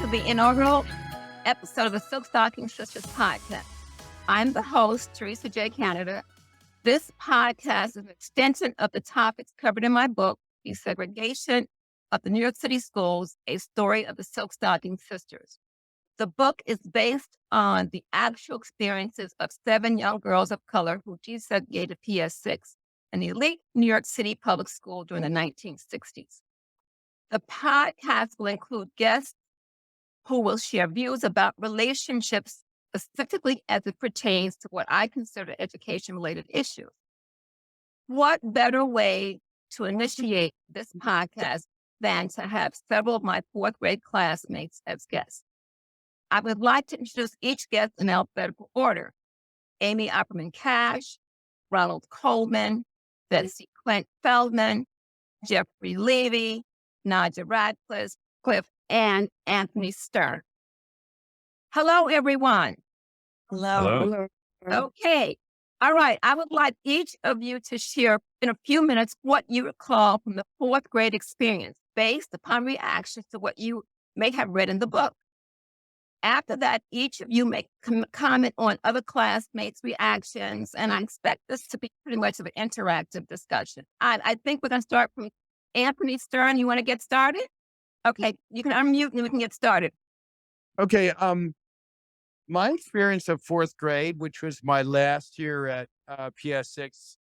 to the inaugural episode of the Silk Stocking Sisters podcast. I'm the host, Teresa J. Canada. This podcast is an extension of the topics covered in my book, Desegregation of the New York City Schools, A Story of the Silk Stocking Sisters. The book is based on the actual experiences of 7 young girls of color who desegregated PS6, an elite New York City public school during the 1960s. The podcast will include guests who will share views about relationships, specifically as it pertains to what I consider education-related issues. What better way to initiate this podcast than to have several of my 4th grade classmates as guests? I would like to introduce each guest in alphabetical order. Amy Opperman Cash, Ronald Colemen, Besty Quint-Feldman, Jeffrey Levi, Nadja Ratcliffe, and Anthony Stern. Hello, everyone. Hello. Okay. All right. I would like each of you to share in a few minutes what you recall from the 4th grade experience based upon reactions to what you may have read in the book. After that, each of you may comment on other classmates' reactions, and I expect this to be pretty much of an interactive discussion. I think we're going to start from Anthony Stern. You want to get started? Okay, you can unmute and we can get started. Okay. My experience of 4th grade, which was my last year at PS6,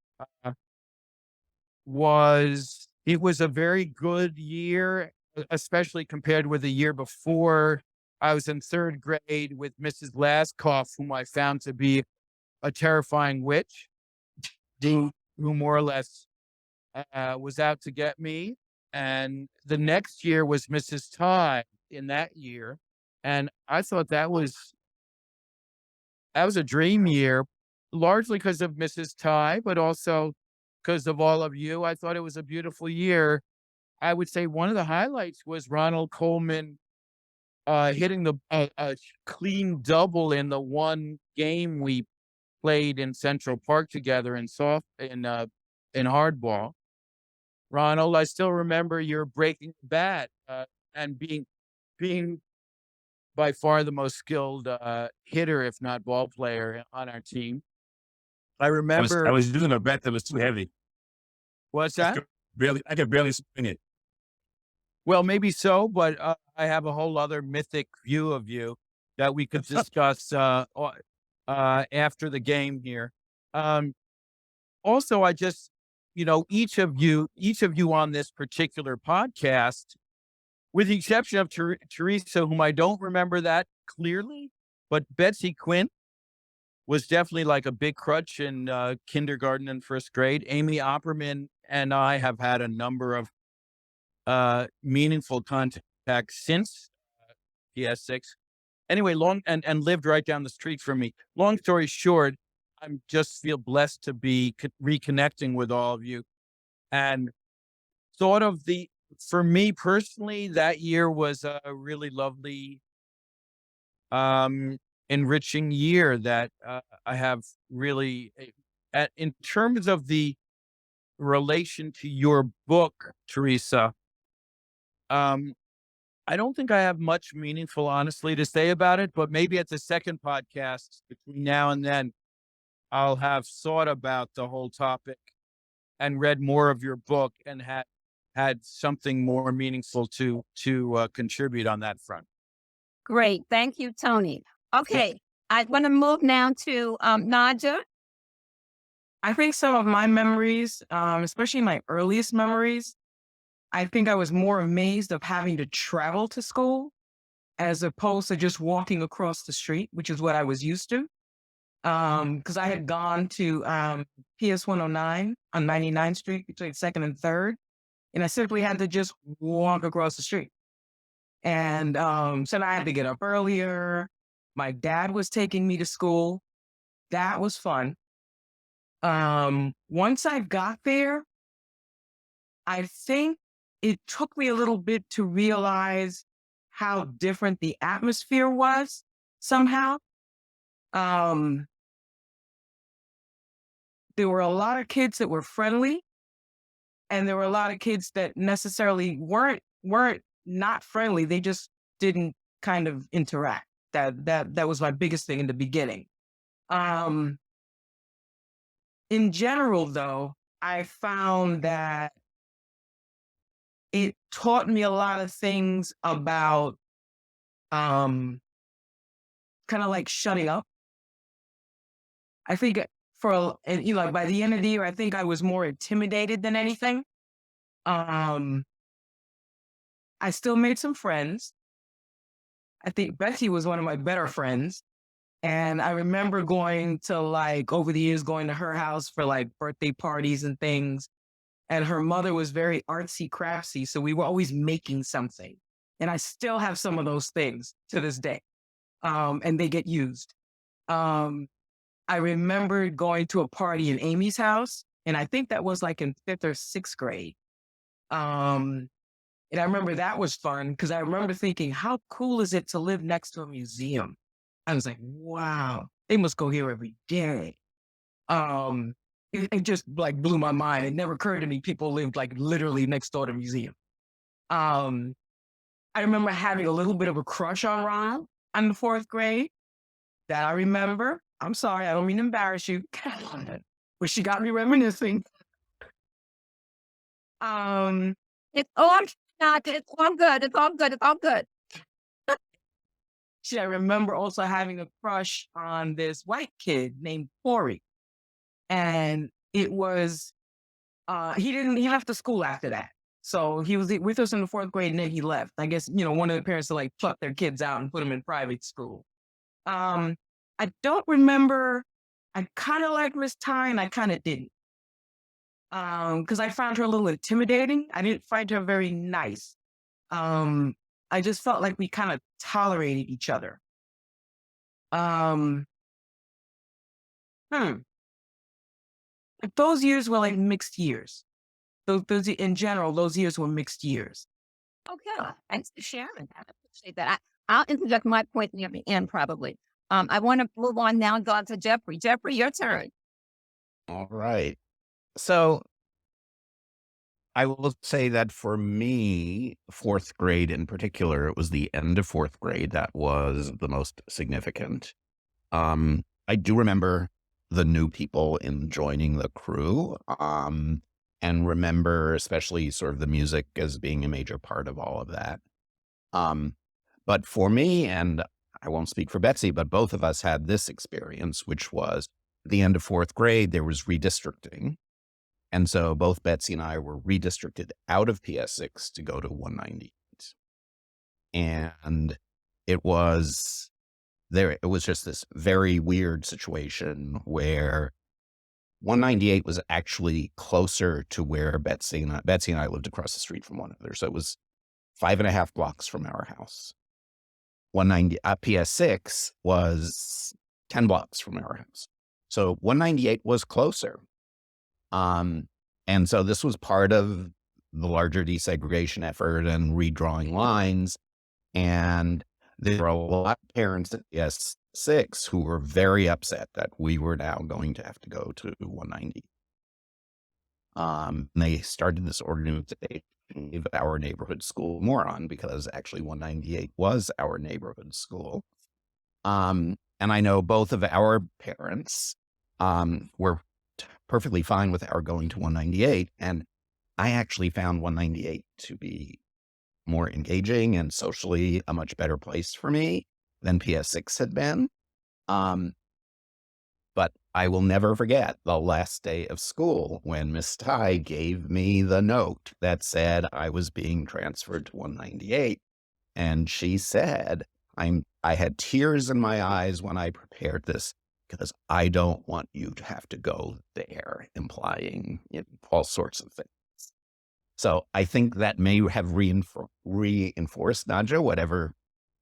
was a very good year, especially compared with the year before. I was in 3rd grade with Mrs. Laskoff, whom I found to be a terrifying witch, who more or less was out to get me. And the next year was Mrs. Ty in that year. And I thought that was a dream year, largely because of Mrs. Ty, but also because of all of you. I thought it was a beautiful year. I would say one of the highlights was Ronald Colemen hitting a clean double in the one game we played in Central Park together in hardball. Ronald, I still remember your breaking bat and being by far the most skilled hitter, if not ball player, on our team. I remember I was using a bat that was too heavy. What's that? I could barely swing it. Well, maybe so, but I have a whole other mythic view of you that we could discuss after the game here. Also, I just, each of you on this particular podcast, with the exception of Teresa, whom I don't remember that clearly, but Betsy Quint was definitely like a big crutch in kindergarten and 1st grade. Amy Opperman and I have had a number of meaningful contact since PS6. Anyway, and lived right down the street from me. Long story short, I just feel blessed to be reconnecting with all of you. And for me personally, that year was a really lovely, enriching year that I have really, in terms of the relation to your book, Teresa, I don't think I have much meaningful, honestly, to say about it, but maybe at the second podcast between now and then, I'll have thought about the whole topic and read more of your book and had something more meaningful to contribute on that front. Great. Thank you, Tony. Okay. I want to move now to Nadja. I think some of my memories, especially my earliest memories, I think I was more amazed of having to travel to school as opposed to just walking across the street, which is what I was used to. Because I had gone to PS 109 on 99th Street between 2nd and 3rd, and I simply had to just walk across the street. And so I had to get up earlier. My dad was taking me to school. That was fun. Once I got there, I think it took me a little bit to realize how different the atmosphere was somehow. There were a lot of kids that were friendly, and there were a lot of kids that necessarily weren't not friendly. They just didn't kind of interact. That was my biggest thing in the beginning. In general, though, I found that it taught me a lot of things about kind of like shutting up. I think by the end of the year, I think I was more intimidated than anything. I still made some friends. I think Besty was one of my better friends. And I remember going to over the years, going to her house for birthday parties and things. And her mother was very artsy craftsy. So we were always making something. And I still have some of those things to this day. And they get used. I remember going to a party in Amy's house. And I think that was in 5th or 6th grade. And I remember that was fun because I remember thinking, how cool is it to live next to a museum? I was like, wow, they must go here every day. It just blew my mind. It never occurred to me people lived literally next door to a museum. I remember having a little bit of a crush on Ronald in the 4th grade. That I remember. I'm sorry, I don't mean to embarrass you. But she got me reminiscing. It's all not. It's all good. It's all good. It's all good. I remember also having a crush on this white kid named Corey. And it was, he left the school after that. So he was with us in the 4th grade and then he left. I guess, one of the parents to pluck their kids out and put them in private school. I don't remember, I kind of liked Miss Ty and I kind of didn't. Because I found her a little intimidating. I didn't find her very nice. I just felt like we kind of tolerated each other. Those years were mixed years. Those in general, those years were mixed years. Okay. Thanks for sharing that. I appreciate that. I'll interject my point near the end, probably. I want to move on now and go on to Jeffrey. Jeffrey, your turn. All right. So I will say that for me, 4th grade in particular, it was the end of 4th grade that was the most significant. I do remember the new people in joining the crew, and remember especially sort of the music as being a major part of all of that. But for me, and I won't speak for Betsy, but both of us had this experience, which was at the end of 4th grade, there was redistricting. And so both Betsy and I were redistricted out of PS6 to go to 198. And it was just this very weird situation where 198 was actually closer to where Betsy and I lived across the street from one another. So it was 5.5 blocks from our house. 190 PS6 was 10 blocks from our house. So 198 was closer. And so this was part of the larger desegregation effort and redrawing lines. And there were a lot of parents at PS6 who were very upset that we were now going to have to go to 190. They started this organization of our neighborhood school moron because actually 198 was our neighborhood school. And I know both of our parents were perfectly fine with our going to 198. And I actually found 198 to be more engaging and socially a much better place for me than PS6 had been. But I will never forget the last day of school when Miss Ty gave me the note that said I was being transferred to 198. And she said, I had tears in my eyes when I prepared this because I don't want you to have to go there, implying all sorts of things. So I think that may have reinforced, Nadja, whatever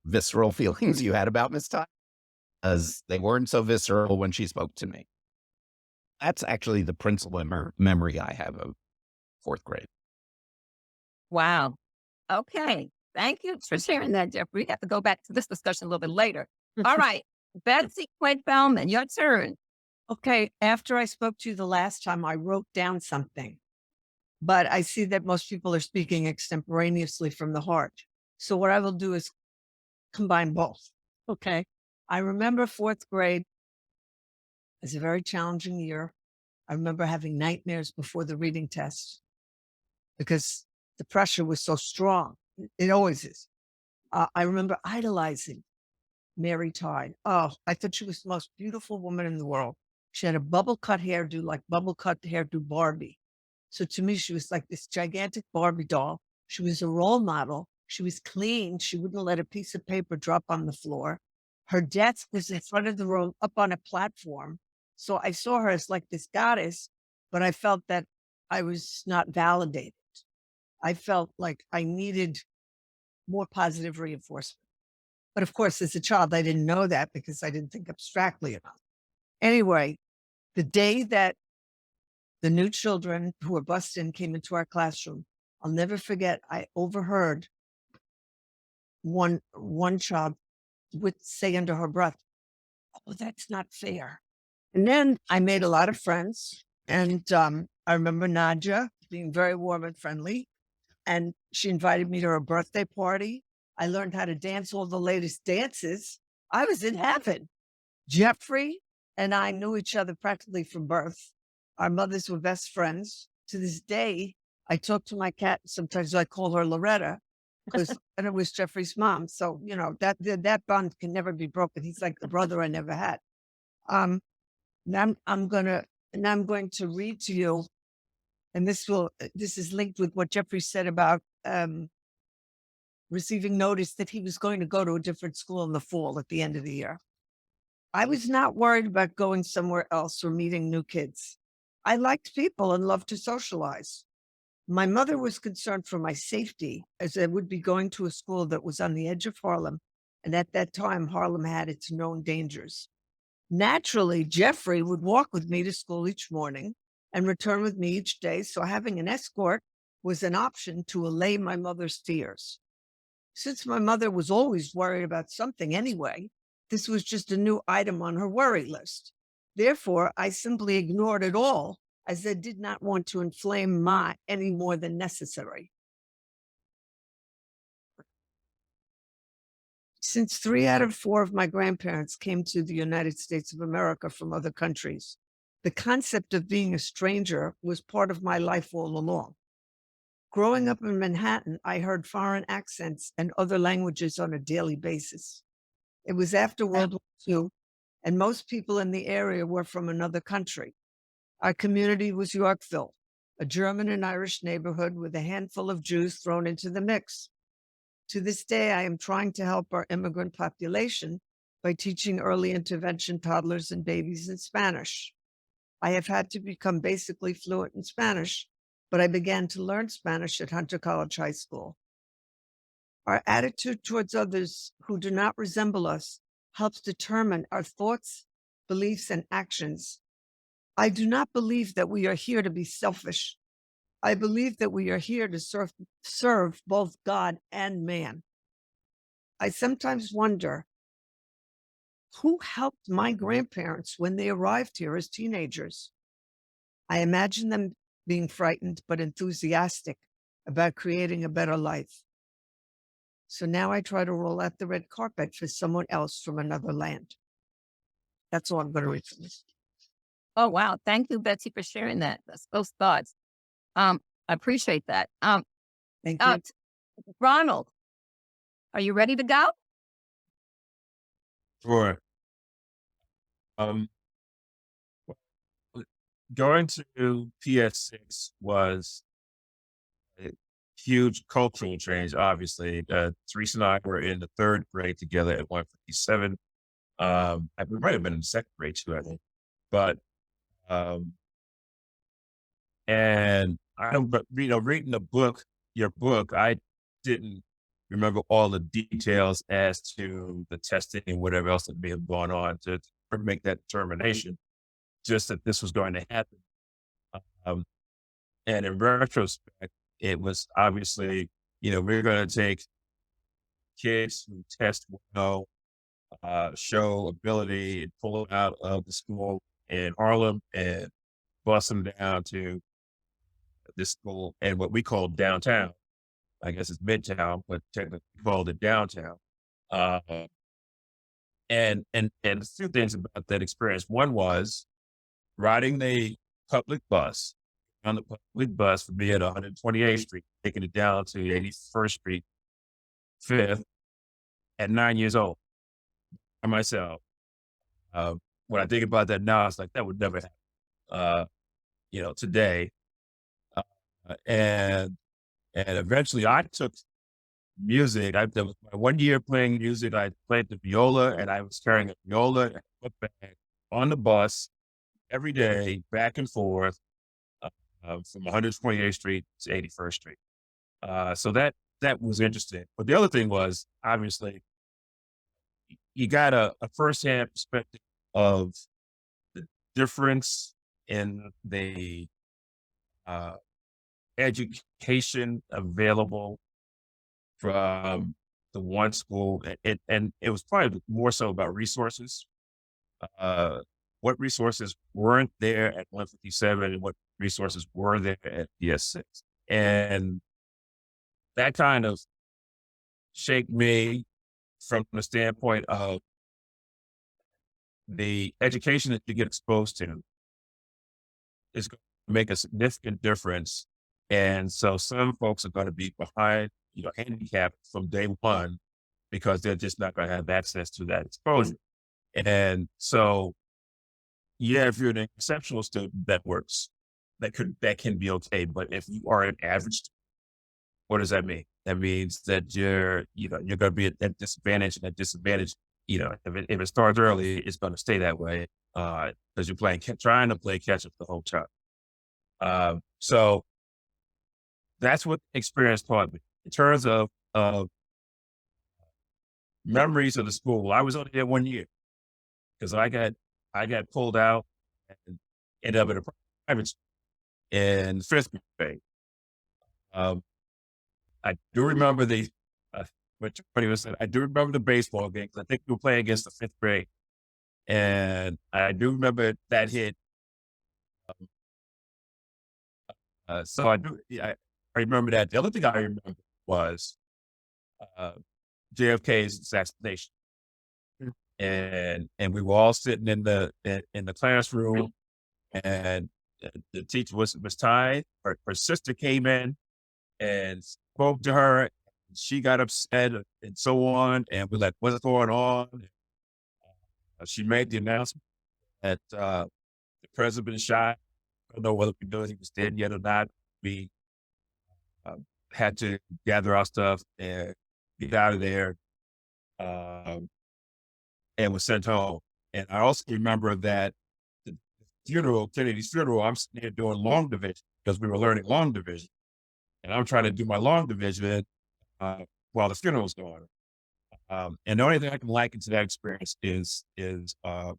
visceral feelings you had about Miss Ty, as they weren't so visceral when she spoke to me. That's actually the principal memory I have of 4th grade. Wow. Okay. Thank you for sharing that, Jeffrey. We have to go back to this discussion a little bit later. All right. Betsy Quint-Feldman, your turn. Okay. After I spoke to you the last time, I wrote down something. But I see that most people are speaking extemporaneously from the heart. So what I will do is combine both. Okay. I remember fourth grade as a very challenging year. I remember having nightmares before the reading test because the pressure was so strong. It always is. I remember idolizing Mary Todd. Oh, I thought she was the most beautiful woman in the world. She had a bubble cut hairdo, like bubble cut hairdo Barbie. So to me, she was like this gigantic Barbie doll. She was a role model. She was clean. She wouldn't let a piece of paper drop on the floor. Her desk was in front of the room up on a platform. So I saw her as like this goddess, but I felt that I was not validated. I felt like I needed more positive reinforcement. But of course, as a child, I didn't know that because I didn't think abstractly enough. Anyway, the day that the new children who were bused in came into our classroom, I'll never forget, I overheard one child would say under her breath, "Oh, that's not fair." And then I made a lot of friends. And I remember Nadja being very warm and friendly. And she invited me to her birthday party. I learned how to dance all the latest dances. I was in heaven. Jeffrey and I knew each other practically from birth. Our mothers were best friends. To this day, I talk to my cat. Sometimes I call her Loretta and it was Jeffrey's mom. So, that bond can never be broken. He's like the brother I never had. Now I'm going to read to you, and this is linked with what Jeffrey said about receiving notice that he was going to go to a different school in the fall at the end of the year. I was not worried about going somewhere else or meeting new kids. I liked people and loved to socialize. My mother was concerned for my safety, as I would be going to a school that was on the edge of Harlem. And at that time, Harlem had its known dangers. Naturally, Jeffrey would walk with me to school each morning and return with me each day. So having an escort was an option to allay my mother's fears. Since my mother was always worried about something anyway, this was just a new item on her worry list. Therefore, I simply ignored it all, as I did not want to inflame Ma any more than necessary. Since 3 out of 4 of my grandparents came to the United States of America from other countries, the concept of being a stranger was part of my life all along. Growing up in Manhattan, I heard foreign accents and other languages on a daily basis. It was after World War II, and most people in the area were from another country. Our community was Yorkville, a German and Irish neighborhood with a handful of Jews thrown into the mix. To this day, I am trying to help our immigrant population by teaching early intervention toddlers and babies in Spanish. I have had to become basically fluent in Spanish, but I began to learn Spanish at Hunter College High School. Our attitude towards others who do not resemble us helps determine our thoughts, beliefs, and actions. I do not believe that we are here to be selfish. I believe that we are here to serve both God and man. I sometimes wonder who helped my grandparents when they arrived here as teenagers. I imagine them being frightened but enthusiastic about creating a better life. So now I try to roll out the red carpet for someone else from another land. That's all I'm going to read from this. Oh, wow. Thank you, Betsy, for sharing that. Those thoughts. I appreciate that. Thank you. Ronald, are you ready to go? Sure. Going to PS6 was a huge cultural change, obviously. Teresa and I were in the 3rd grade together at 157. We might have been in the 2nd grade too, I think. But, and reading your book, I didn't remember all the details as to the testing and whatever else that may have gone on to make that determination, just that this was going to happen. And in retrospect, it was obviously, we're going to take kids who test well, show ability, and pull them out of the school in Harlem and bus them down to this school and what we call downtown. I guess it's Midtown, but technically called it downtown. Uh, and a few things about that experience. One was riding the public bus on the public bus for me at 128th Street, taking it down to 81st Street, 5th, at 9 years old by myself. When I think about that now, it's like that would never happen. Today, uh, and eventually I took music. That was my 1 year playing music. I played the viola, and I was carrying a viola and a book bag on the bus every day, back and forth, from 128th Street to 81st Street. So that was interesting. But the other thing was, obviously, you got a firsthand perspective of the difference in the education available from the one school, and it was probably more so about resources. What resources weren't there at 157 and what resources were there at DS6. And that kind of shaped me from the standpoint of the education that you get exposed to is going to make a significant difference. And so some folks are going to be behind, handicapped from day one because they're just not going to have access to that exposure. And so, yeah, if you're an exceptional student, that works. That can be okay. But if you are an average student, what does that mean? That means that you're going to be at disadvantage, and that disadvantage, if it starts early, it's going to stay that way because you're trying to play catch up the whole time. So that's what experience taught me in terms of memories of the school. I was only there 1 year because I got pulled out and ended up at a private school in 5th grade. I do remember I do remember the baseball game because I think we were playing against the 5th grade. And I do remember that hit. So I remember that. The other thing I remember was JFK's assassination. And we were all sitting in the classroom, and the teacher was tired. Her sister came in and spoke to her. She got upset and so on. And we're like, what's going on? She made the announcement that the president been shot. I don't know whether we know he was dead yet or not. We had to gather our stuff and get out of there, and was sent home. And I also remember that the Kennedy's funeral, I'm sitting there doing long division because we were learning long division. And I'm trying to do my long division while the funeral was going on. And the only thing I can liken to that experience is when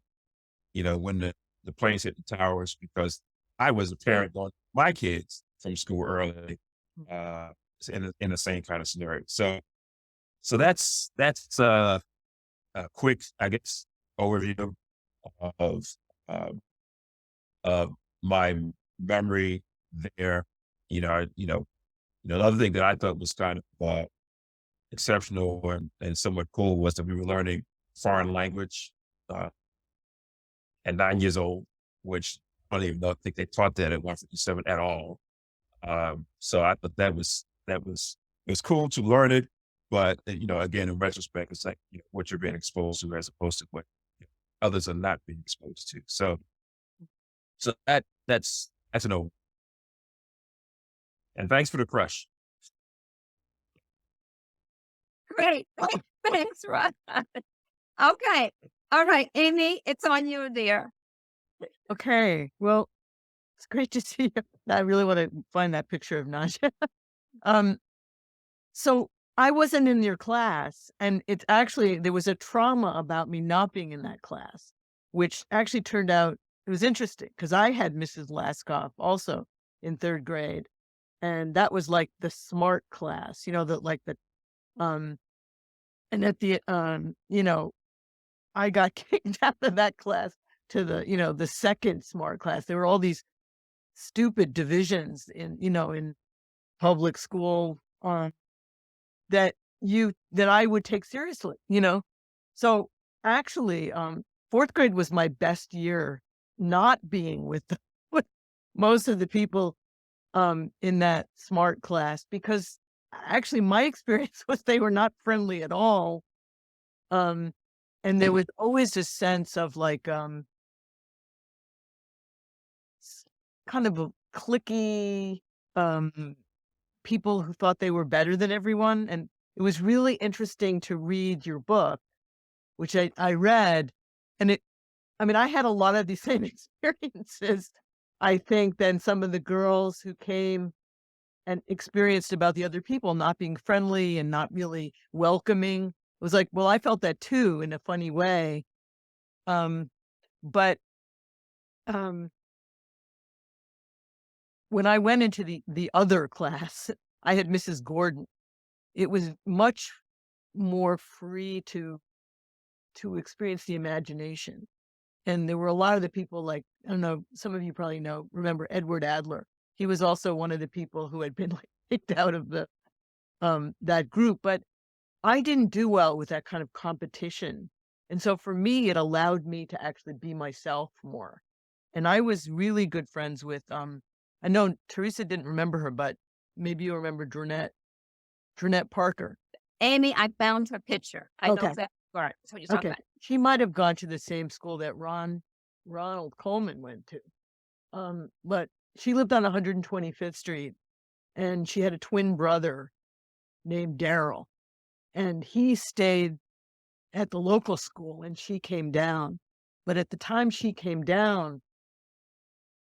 the planes hit the towers, because I was a parent going my kids from school early in the same kind of scenario. So that's a quick, I guess, overview of my memory there. The other thing that I thought was kind of exceptional and somewhat cool was that we were learning foreign language at 9 years old, which I don't even think they taught that at 157 at all. So I thought it was cool to learn it, but again, in retrospect, it's like what you're being exposed to as opposed to what others are not being exposed to. So that's an old. And thanks for the crush. Great. Thanks, Ron. Okay. All right, Amy, it's on you, dear. Okay. Well, it's great to see you. I really want to find that picture of Nadja. So I wasn't in your class, and it's actually, there was a trauma about me not being in that class, which actually turned out, it was interesting because I had Mrs. Laskoff also in 3rd grade. And that was like the smart class, and at the, I got kicked out of that class to the 2nd smart class. There were all these stupid divisions in public school, that, that I would take seriously, So actually, fourth grade was my best year not being with, with most of the people in that smart class, because actually my experience was they were not friendly at all. And there was always a sense of like kind of a cliquey people who thought they were better than everyone. And it was really interesting to read your book, which I read, and I had a lot of the same experiences, I think, than some of the girls who came and experienced about the other people not being friendly and not really welcoming. It was like, well, I felt that too in a funny way. But um, when I went into the other class, I had Mrs. Gordon. It was much more free to experience the imagination. And there were a lot of the people, like, I don't know, some of you probably remember Edward Adler. He was also one of the people who had been like kicked out of the that group. But I didn't do well with that kind of competition. And so for me, it allowed me to actually be myself more. And I was really good friends with I know Teresa didn't remember her, but maybe you remember Drenette Parker. Amy, I found her picture. I know Okay. exactly. All right. That's what you're talking Okay. about. She might have gone to the same school that Ronald Colemen went to. But she lived on 125th Street, and she had a twin brother named Daryl, and he stayed at the local school, and she came down. But at the time she came down,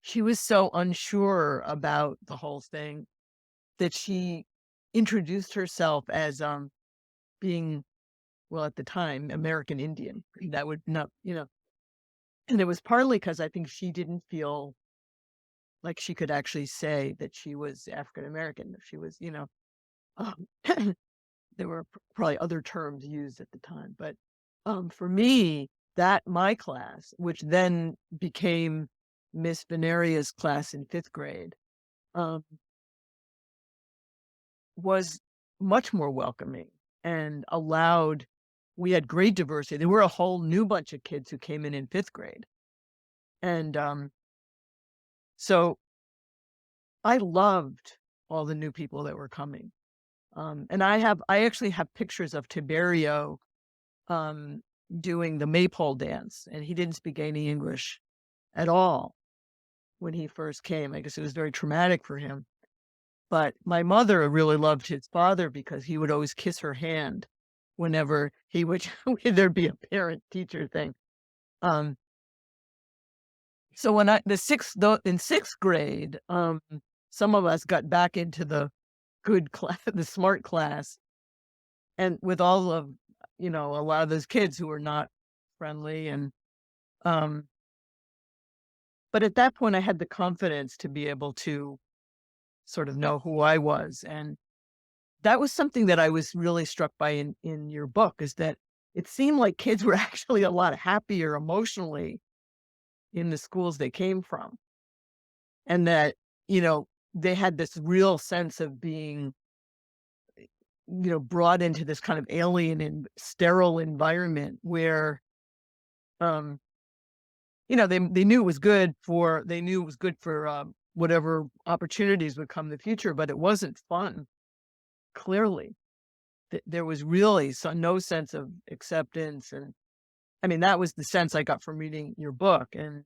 she was so unsure about the whole thing that she introduced herself as being, well, at the time, American Indian. That would not, and it was partly because I think she didn't feel like she could actually say that she was African American. She was, um, there were probably other terms used at the time. But for me, that my class, which then became Miss Veneria's class in 5th grade, was much more welcoming and allowed. We had great diversity. There were a whole new bunch of kids who came in 5th grade. And so I loved all the new people that were coming. And I actually have pictures of Tiberio doing the maypole dance, and he didn't speak any English at all when he first came. I guess it was very traumatic for him. But my mother really loved his father because he would always kiss her hand whenever he would, there'd be a parent-teacher thing. So when in 6th grade, some of us got back into the good class, the smart class, and with all of, a lot of those kids who were not friendly. And but at that point I had the confidence to be able to sort of know who I was. And that was something that I was really struck by in your book, is that it seemed like kids were actually a lot happier emotionally in the schools they came from. And that, they had this real sense of being, brought into this kind of alien and sterile environment where, they knew it was good for, whatever opportunities would come in the future, but it wasn't fun. Clearly, there was really no sense of acceptance. And that was the sense I got from reading your book. And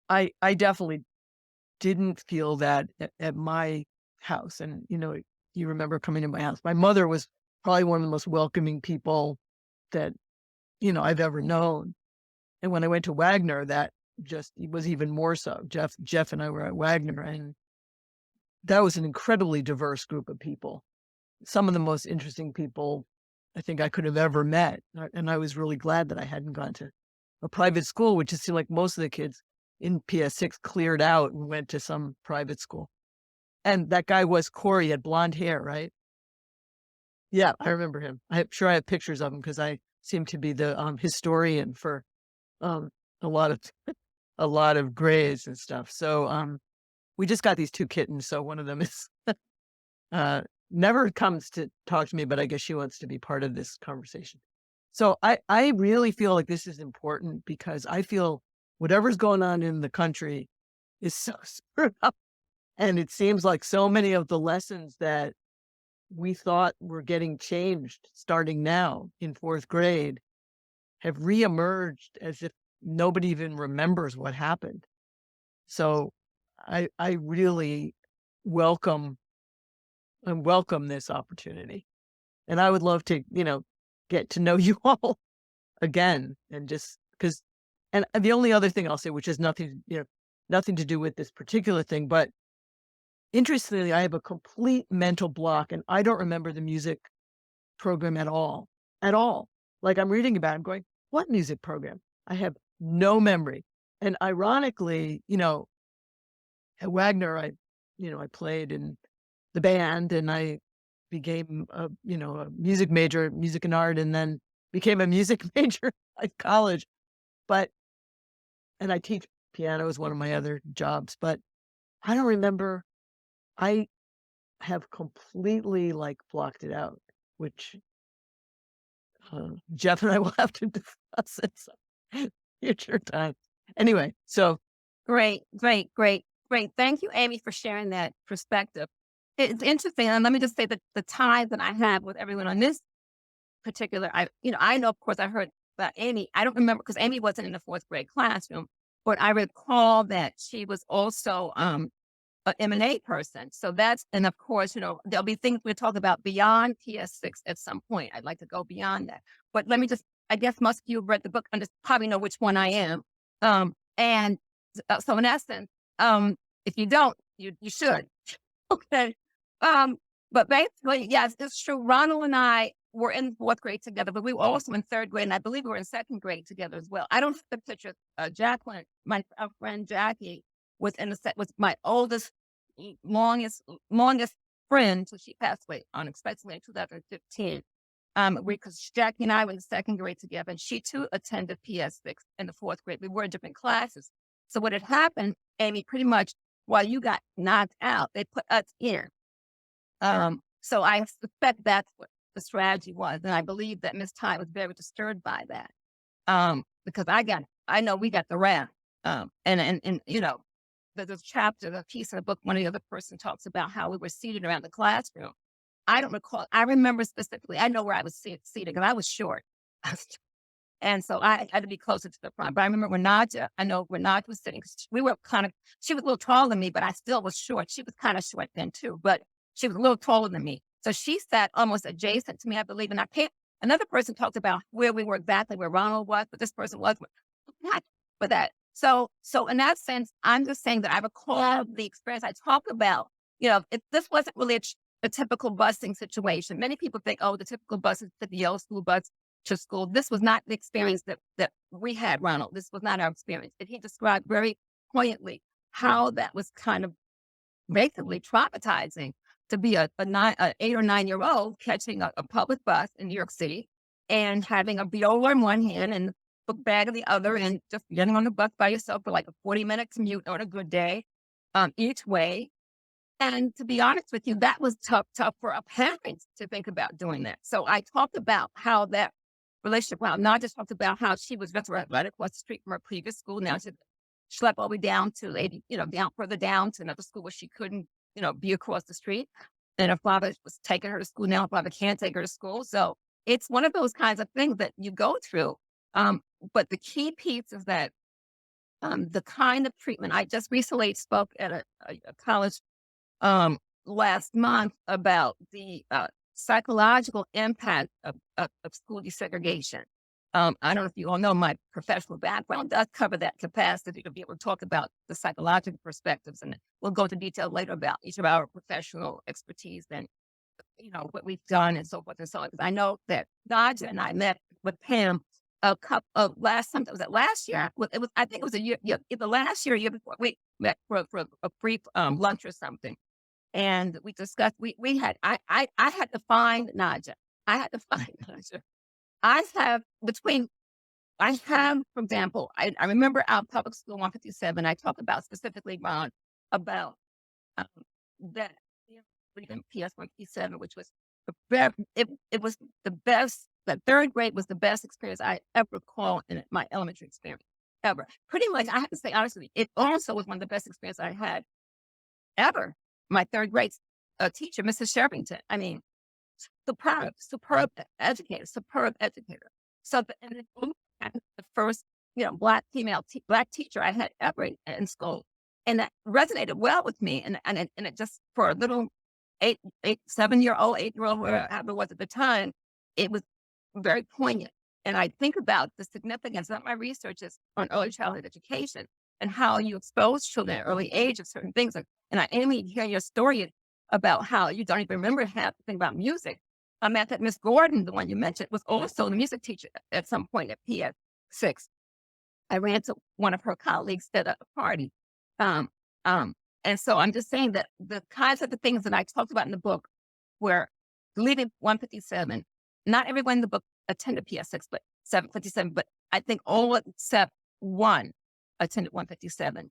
I definitely didn't feel that at my house. And, you remember coming to my house. My mother was probably one of the most welcoming people that, I've ever known. And when I went to Wagner, that just was even more so. Jeff and I were at Wagner, and that was an incredibly diverse group of people. Some of the most interesting people I think I could have ever met. And I was really glad that I hadn't gone to a private school, which it seemed like most of the kids in PS6 cleared out and went to some private school. And that guy was Corey, he had blonde hair, right? Yeah, I remember him. I'm sure I have pictures of him because I seem to be the historian for a lot of grays and stuff. So we just got these 2 kittens. So one of them is never comes to talk to me, but I guess she wants to be part of this conversation. So I really feel like this is important because I feel whatever's going on in the country is so screwed up. And it seems like so many of the lessons that we thought were getting changed starting now in fourth grade have reemerged as if nobody even remembers what happened. So I really welcome this opportunity. And I would love to, get to know you all again and just because and the only other thing I'll say, which has nothing to do with this particular thing, but interestingly, I have a complete mental block and I don't remember the music program at all. At all. Like I'm reading about it, I'm going, what music program? I have no memory. And ironically, at Wagner, I played in the band and I became a music major, music and art, and then became a music major at college. And I teach piano as one of my other jobs, but I don't remember. I have completely blocked it out, which Jeff and I will have to discuss at some future time. Anyway, so Great, great, great, great. Thank you, Amy, for sharing that perspective. It's interesting, and let me just say that the ties that I have with everyone on this particular, I know, of course, I heard about Amy. I don't remember because Amy wasn't in the fourth grade classroom, but I recall that she was also an M&A person. So and of course, there'll be things we'll talk about beyond PS6 at some point. I'd like to go beyond that. But let me I guess most of you have read the book and probably know which one I am. And so in essence, if you don't, you should. Okay. But basically, yes, it's true. Ronald and I were in fourth grade together, but we were also in third grade, and I believe we were in second grade together as well. I don't have the picture. Jacqueline, our friend Jackie, was in the set. Was my oldest, longest friend. So she passed away unexpectedly in 2015. Because Jackie and I were in the second grade together, and she too attended PS6 in the fourth grade. We were in different classes. So what had happened, Amy, pretty much while you got knocked out, they put us in. So I suspect that's what the strategy was. And I believe that Miss Ty was very disturbed by that. Because I know we got the wrath. And there's a chapter, a piece in the book, one of the other person talks about how we were seated around the classroom. I don't recall. I remember specifically, I know where I was seated because I was short. And so I had to be closer to the front. But I remember when Nadja was sitting, she was a little taller than me, but I still was short. She was kind of short then too, but she was a little taller than me. So she sat almost adjacent to me, I believe. And another person talked about where we were exactly, where Ronald was, but this person was not for that. So in that sense, I'm just saying that I recall the experience I talk about. This wasn't really a typical busing situation. Many people think, the typical bus is the yellow school bus to school. This was not the experience that we had, Ronald. This was not our experience. And he described very poignantly how that was kind of basically traumatizing to be an 8 or 9 year old catching a public bus in New York City and having a viola in one hand and a book bag in the other and just getting on the bus by yourself for a 40-minute commute on a good day each way. And to be honest with you, that was tough for a parent to think about doing that. So I talked about how that relationship, not just talked about how she was just right across the street from her previous school. Now she schlepped all the way down to further down to another school where she couldn't, be across the street. And her father was taking her to school. Now her father can't take her to school. So it's one of those kinds of things that you go through. But the key piece is that the kind of treatment, I just recently spoke at a college last month about the psychological impact of school desegregation. I don't know if you all know my professional background does cover that capacity to be able to talk about the psychological perspectives, and we'll go into detail later about each of our professional expertise and what we've done and so forth and so on. I know that Nadja and I met with Pam a couple of last year. I think it was a year, either last year or year before. We met for a brief lunch or something. And we discussed, I had to find Nadja. I have, for example, I remember our public school 157, I talk about specifically, Ron, about that leaving PS 157, which was it was the best. The third grade was the best experience I ever recall in my elementary experience ever. Pretty much, I have to say honestly, it also was one of the best experiences I had ever. My third grade teacher, Mrs. Shervington. I mean, superb educator, superb educator. So, and the first, black female, black teacher I had ever in school. And that resonated well with me. And it just, for a little 7-year-old, 8-year-old, whatever it was at the time, it was very poignant. And I think about the significance of my research is on early childhood education and how you expose children at early age of certain things. And I only hear your story about how you don't even remember half the thing about music. I met that Miss Gordon, the one you mentioned, was also the music teacher at some point at PS 6. I ran to one of her colleagues at a party. Um, and so I'm just saying that the kinds of the things that I talked about in the book were leaving 157. Not everyone in the book attended PS 6, but 757, but I think all except one attended 157.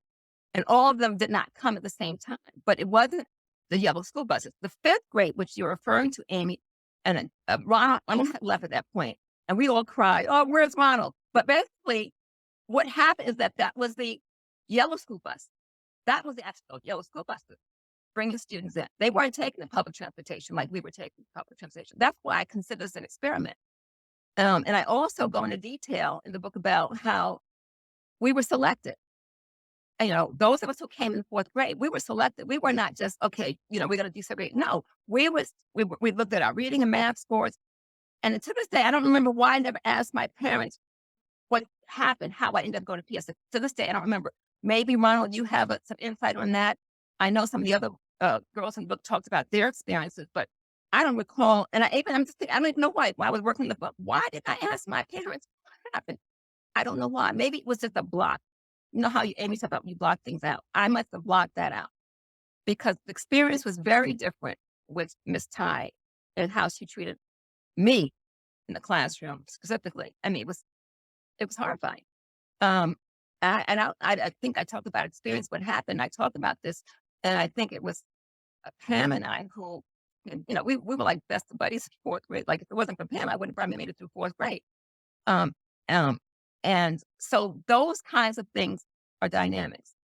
And all of them did not come at the same time, but it wasn't the yellow school buses. The fifth grade, which you're referring to, Amy, and Ronald had left at that point, and we all cried, "Oh, where's Ronald?" But basically, what happened is that was the yellow school bus. That was the actual yellow school bus bringing students in. They weren't taking the public transportation like we were taking public transportation. That's why I consider this an experiment. And I also go into detail in the book about how we were selected. And, those of us who came in the fourth grade, we were selected. We were not just, okay, we're going to desegregate. No, we looked at our reading and math scores. And to this day, I don't remember why I never asked my parents what happened, how I ended up going to PS. To this day, I don't remember. Maybe, Ronald, you have some insight on that. I know some of the other girls in the book talked about their experiences, but I don't recall. And I'm just thinking, I don't even know why. While I was working on the book, why did I ask my parents what happened? I don't know why. Maybe it was just a block. You know how Amy talked about you block things out. I must have blocked that out because the experience was very different with Miss Ty and how she treated me in the classroom specifically. I mean, it was horrifying. I think I talked about experience, what happened. I talked about this, and I think it was Pam and I who, we were like best buddies in fourth grade. Like if it wasn't for Pam, I wouldn't have probably made it through fourth grade. And so those kinds of things are dynamics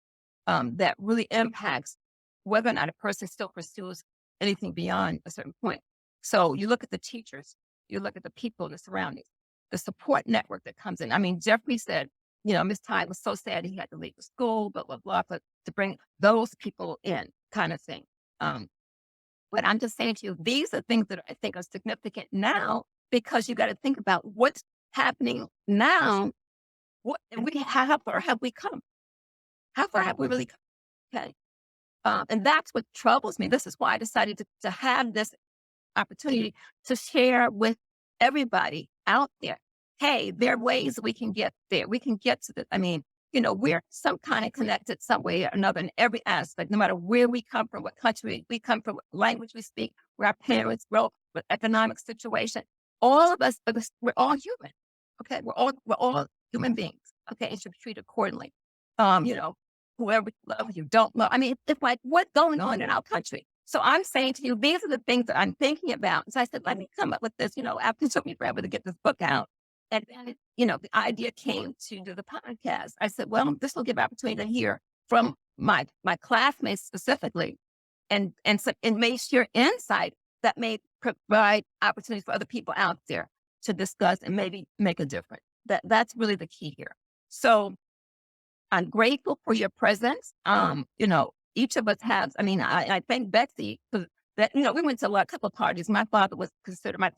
that really impacts whether or not a person still pursues anything beyond a certain point. So you look at the teachers, you look at the people, the surroundings, the support network that comes in. I mean, Jeffrey said, Miss Ty was so sad he had to leave the school, blah, blah, blah, but to bring those people in kind of thing. But I'm just saying to you, these are things that I think are significant now because you got to think about what's happening now. How far have we come? How far have we really come? Okay. And that's what troubles me. This is why I decided to have this opportunity to share with everybody out there. Hey, there are ways we can get there. We can get to this. I mean, we're some kind of connected some way or another in every aspect, no matter where we come from, what country we come from, what language we speak, where our parents grew, what economic situation. All of us, we're all human. Okay, we're all human beings. Okay, and should be treated accordingly. Whoever you love, you don't love. I mean, it's like what's going on in our country. So I'm saying to you, these are the things that I'm thinking about. So I said, let me come up with this. After it took me forever to get this book out, and then the idea came to do the podcast. I said, well, this will give opportunity to hear from my classmates specifically, and may share insight that may provide opportunities for other people out there to discuss and maybe make a difference. That's really the key here. So I'm grateful for your presence. Each of us has, I thank Besty because we went to a couple of parties. My father was considered my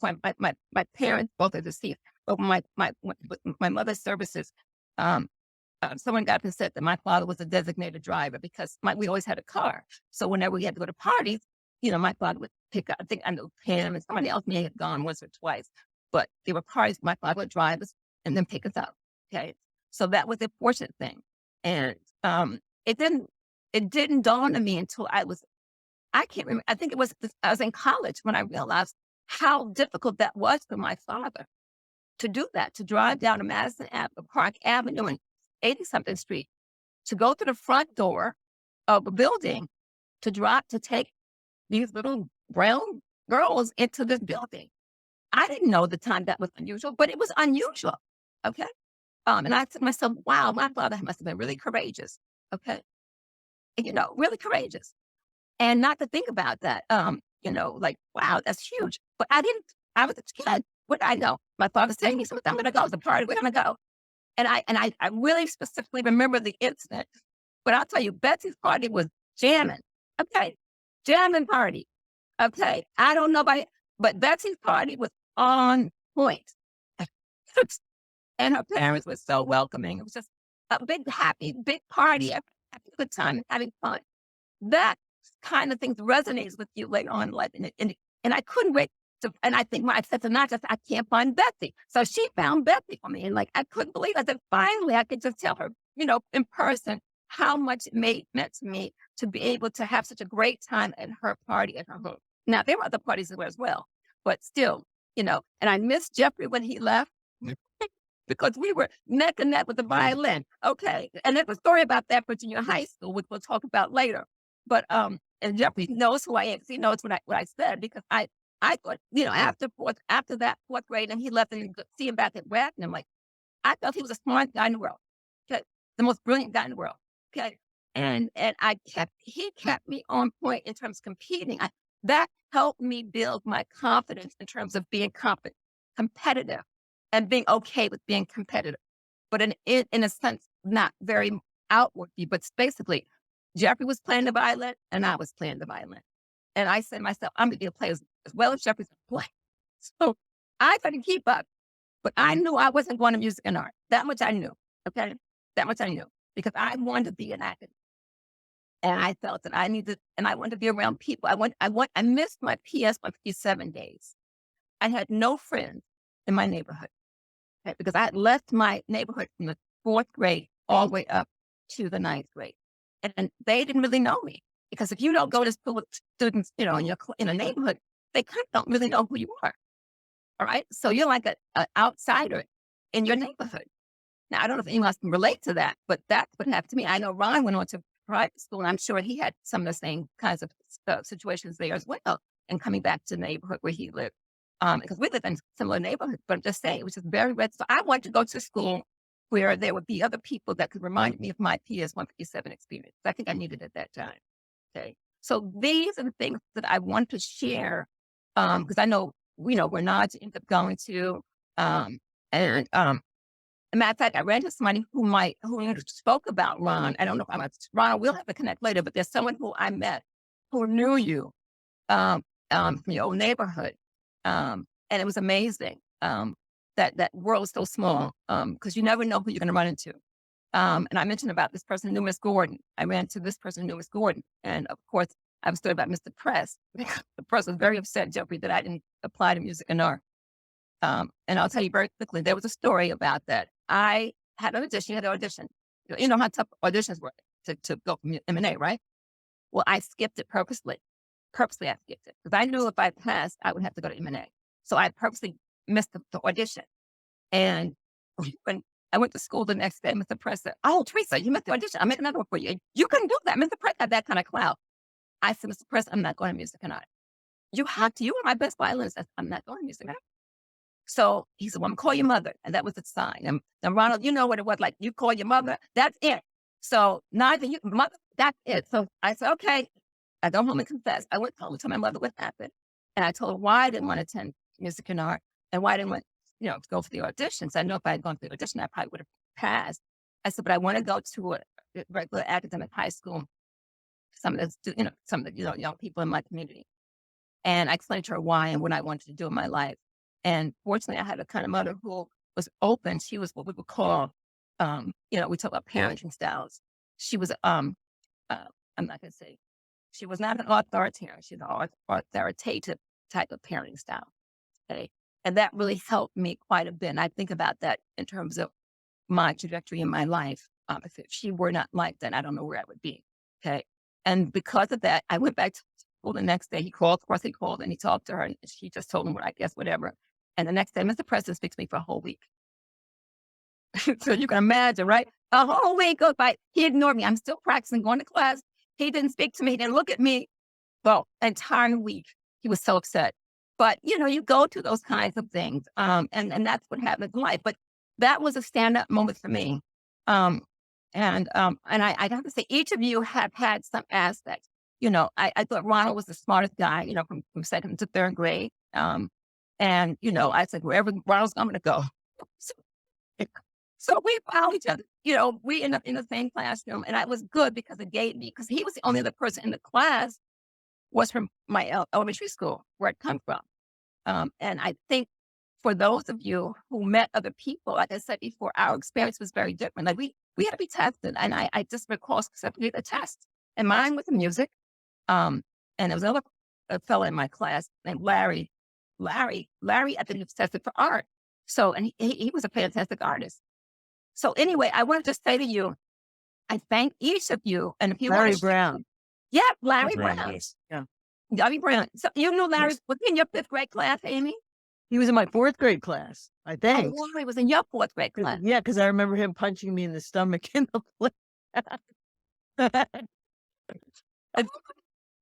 parents, both are deceased, but my mother's services, someone got upset that my father was a designated driver because we always had a car. So whenever we had to go to parties, my father would pick up, I think I know Pam and somebody else may have gone once or twice, but there were parties my father would drive us and then pick us up. Okay. So that was a fortunate thing. And it didn't dawn on me until I can't remember. I think I was in college when I realized how difficult that was for my father to do that, to drive down to Madison Avenue, Park Avenue and 80-something Street, to go to the front door of a building, to take these little brown girls into this building. I didn't know at the time that was unusual, but it was unusual. Okay. And I said to myself, wow, my father must have been really courageous. Okay. Really courageous. And not to think about that, like, wow, that's huge. But I was a kid. What did I know? My father said, he said, I'm going to go to the party. We're going to go. And I really specifically remember the incident. But I'll tell you, Betsy's party was jamming. Okay. Jamming party. Okay. I don't know about it, but Betsy's party was on point. And her parents were so welcoming. It was just a big, happy, big party, having a good time, having fun. That kind of things resonates with you later on in life. And I couldn't wait to, and I think when I said to Nadja, I can't find Betsy. So she found Betsy for me. And like, I couldn't believe it. That finally I could just tell her, in person, how much it meant to me to be able to have such a great time at her party at her home. Now, there were other parties as well, but still, and I missed Jeffrey when he left. Because we were neck and neck with the violin. Okay. And there's a story about that for junior high school, which we'll talk about later. But and Jeffrey knows who I am. He knows what I said, because I thought, after that fourth grade, and he left and see him back at Ratcliffe, I'm like, I felt he was the smartest guy in the world. Okay. The most brilliant guy in the world. Okay. And he kept me on point in terms of competing. That helped me build my confidence in terms of being competitive. And being okay with being competitive, but in a sense, not very outwardly, but basically, Jeffrey was playing the violin and I was playing the violin. And I said to myself, I'm going to be a player as well as Jeffrey's going to play. So I tried to keep up, but I knew I wasn't going to music and art. That much I knew. Okay. That much I knew, because I wanted to be an actor. And I felt that I wanted to be around people. I missed my PS 157 days. I had no friends in my neighborhood. Okay, because I had left my neighborhood from the fourth grade all the way up to the ninth grade. And they didn't really know me, because if you don't go to school with students, in a neighborhood, they kind of don't really know who you are. All right. So you're like an outsider in your neighborhood. Now, I don't know if anyone else can relate to that, but that's what happened to me. I know Ron went on to private school, and I'm sure he had some of the same kinds of situations there as well. And coming back to the neighborhood where he lived. Because we live in similar neighborhoods, but I'm just saying, it was just very red. So I wanted to go to school where there would be other people that could remind me of my PS 157 experience. I think I needed it at that time. Okay. So these are the things that I want to share, because I know, where Nadja ended up going to. As a matter of fact, I ran into somebody who spoke about Ron. I don't know if Ron, we'll have to connect later, but there's someone who I met who knew you from your old neighborhood. And it was amazing that world is so small, because you never know who you're going to run into. And I mentioned about this person who knew Miss Gordon. I ran into this person who knew Miss Gordon. And of course, I was told about Mr. Press. The press was very upset, Jeffrey, that I didn't apply to music and art. And I'll tell you very quickly, there was a story about that. I had an audition. You had an audition. You know how tough auditions were to go from M&A, right? Well, I skipped it purposely. Purposely, I skipped it, because I knew if I passed, I would have to go to M&A. So I purposely missed the audition. And when I went to school the next day, Mr. Press said, "Oh, Teresa, you missed the audition. I made another one for you. You couldn't do that." Mr. Press had that kind of clout. I said, "Mr. Press, I'm not going to music and art. You have to. You are my best violinist." I said, "I'm not going to music and art." So he said, "Well, I'm call your mother." And that was the sign. And Ronald, you know what it was like. You call your mother, that's it. So neither you, mother, that's it. So I said, okay. I go home and confess. I went home and told my mother what happened. And I told her why I didn't want to attend music and art, and why I didn't want, to go for the auditions. I know if I had gone for the audition, I probably would have passed. I said, but I want to go to a regular academic high school. Some of the young people in my community. And I explained to her why and what I wanted to do in my life. And fortunately, I had a kind of mother who was open. She was what we would call, we talk about parenting styles. She was, I'm not going to say, she was not an authoritarian. She's an authoritative type of parenting style. Okay. And that really helped me quite a bit. And I think about that in terms of my trajectory in my life. If she were not like that, I don't know where I would be. Okay. And because of that, I went back to school the next day. He called, of course he called, and he talked to her, and she just told him whatever. And the next day, Mr. President speaks to me for a whole week. So you can imagine, right? A whole week goes by. He ignored me. I'm still practicing, going to class. He didn't speak to me. He didn't look at me. well, entire week. He was so upset. But, you go through those kinds of things. And that's what happens in life. But that was a stand-up moment for me. And I have to say, each of you have had some aspect. I thought Ronald was the smartest guy, from second to third grade. And I said, wherever Ronald's, I'm going to go. So, so we found each other. We ended up in the same classroom, and that was good because it gave me, because he was the only other person in the class was from my elementary school where it come from. And I think for those of you who met other people, like I said before, our experience was very different. Like we had to be tested, and I just recall specifically the test, and mine was the music. And there was another a fellow in my class named Larry. Larry, I think he was tested for art. So, and he was a fantastic artist. So anyway, I wanted to say to you, I thank each of you. And if you Larry want to, Brown. yeah, Larry Right, Brown. yes. Larry Brown. So you knew Larry was in your fifth grade class, Amy? He was in my fourth grade class, I Oh, think. Larry was in your fourth grade class. Yeah, because I remember him punching me in the stomach in the play.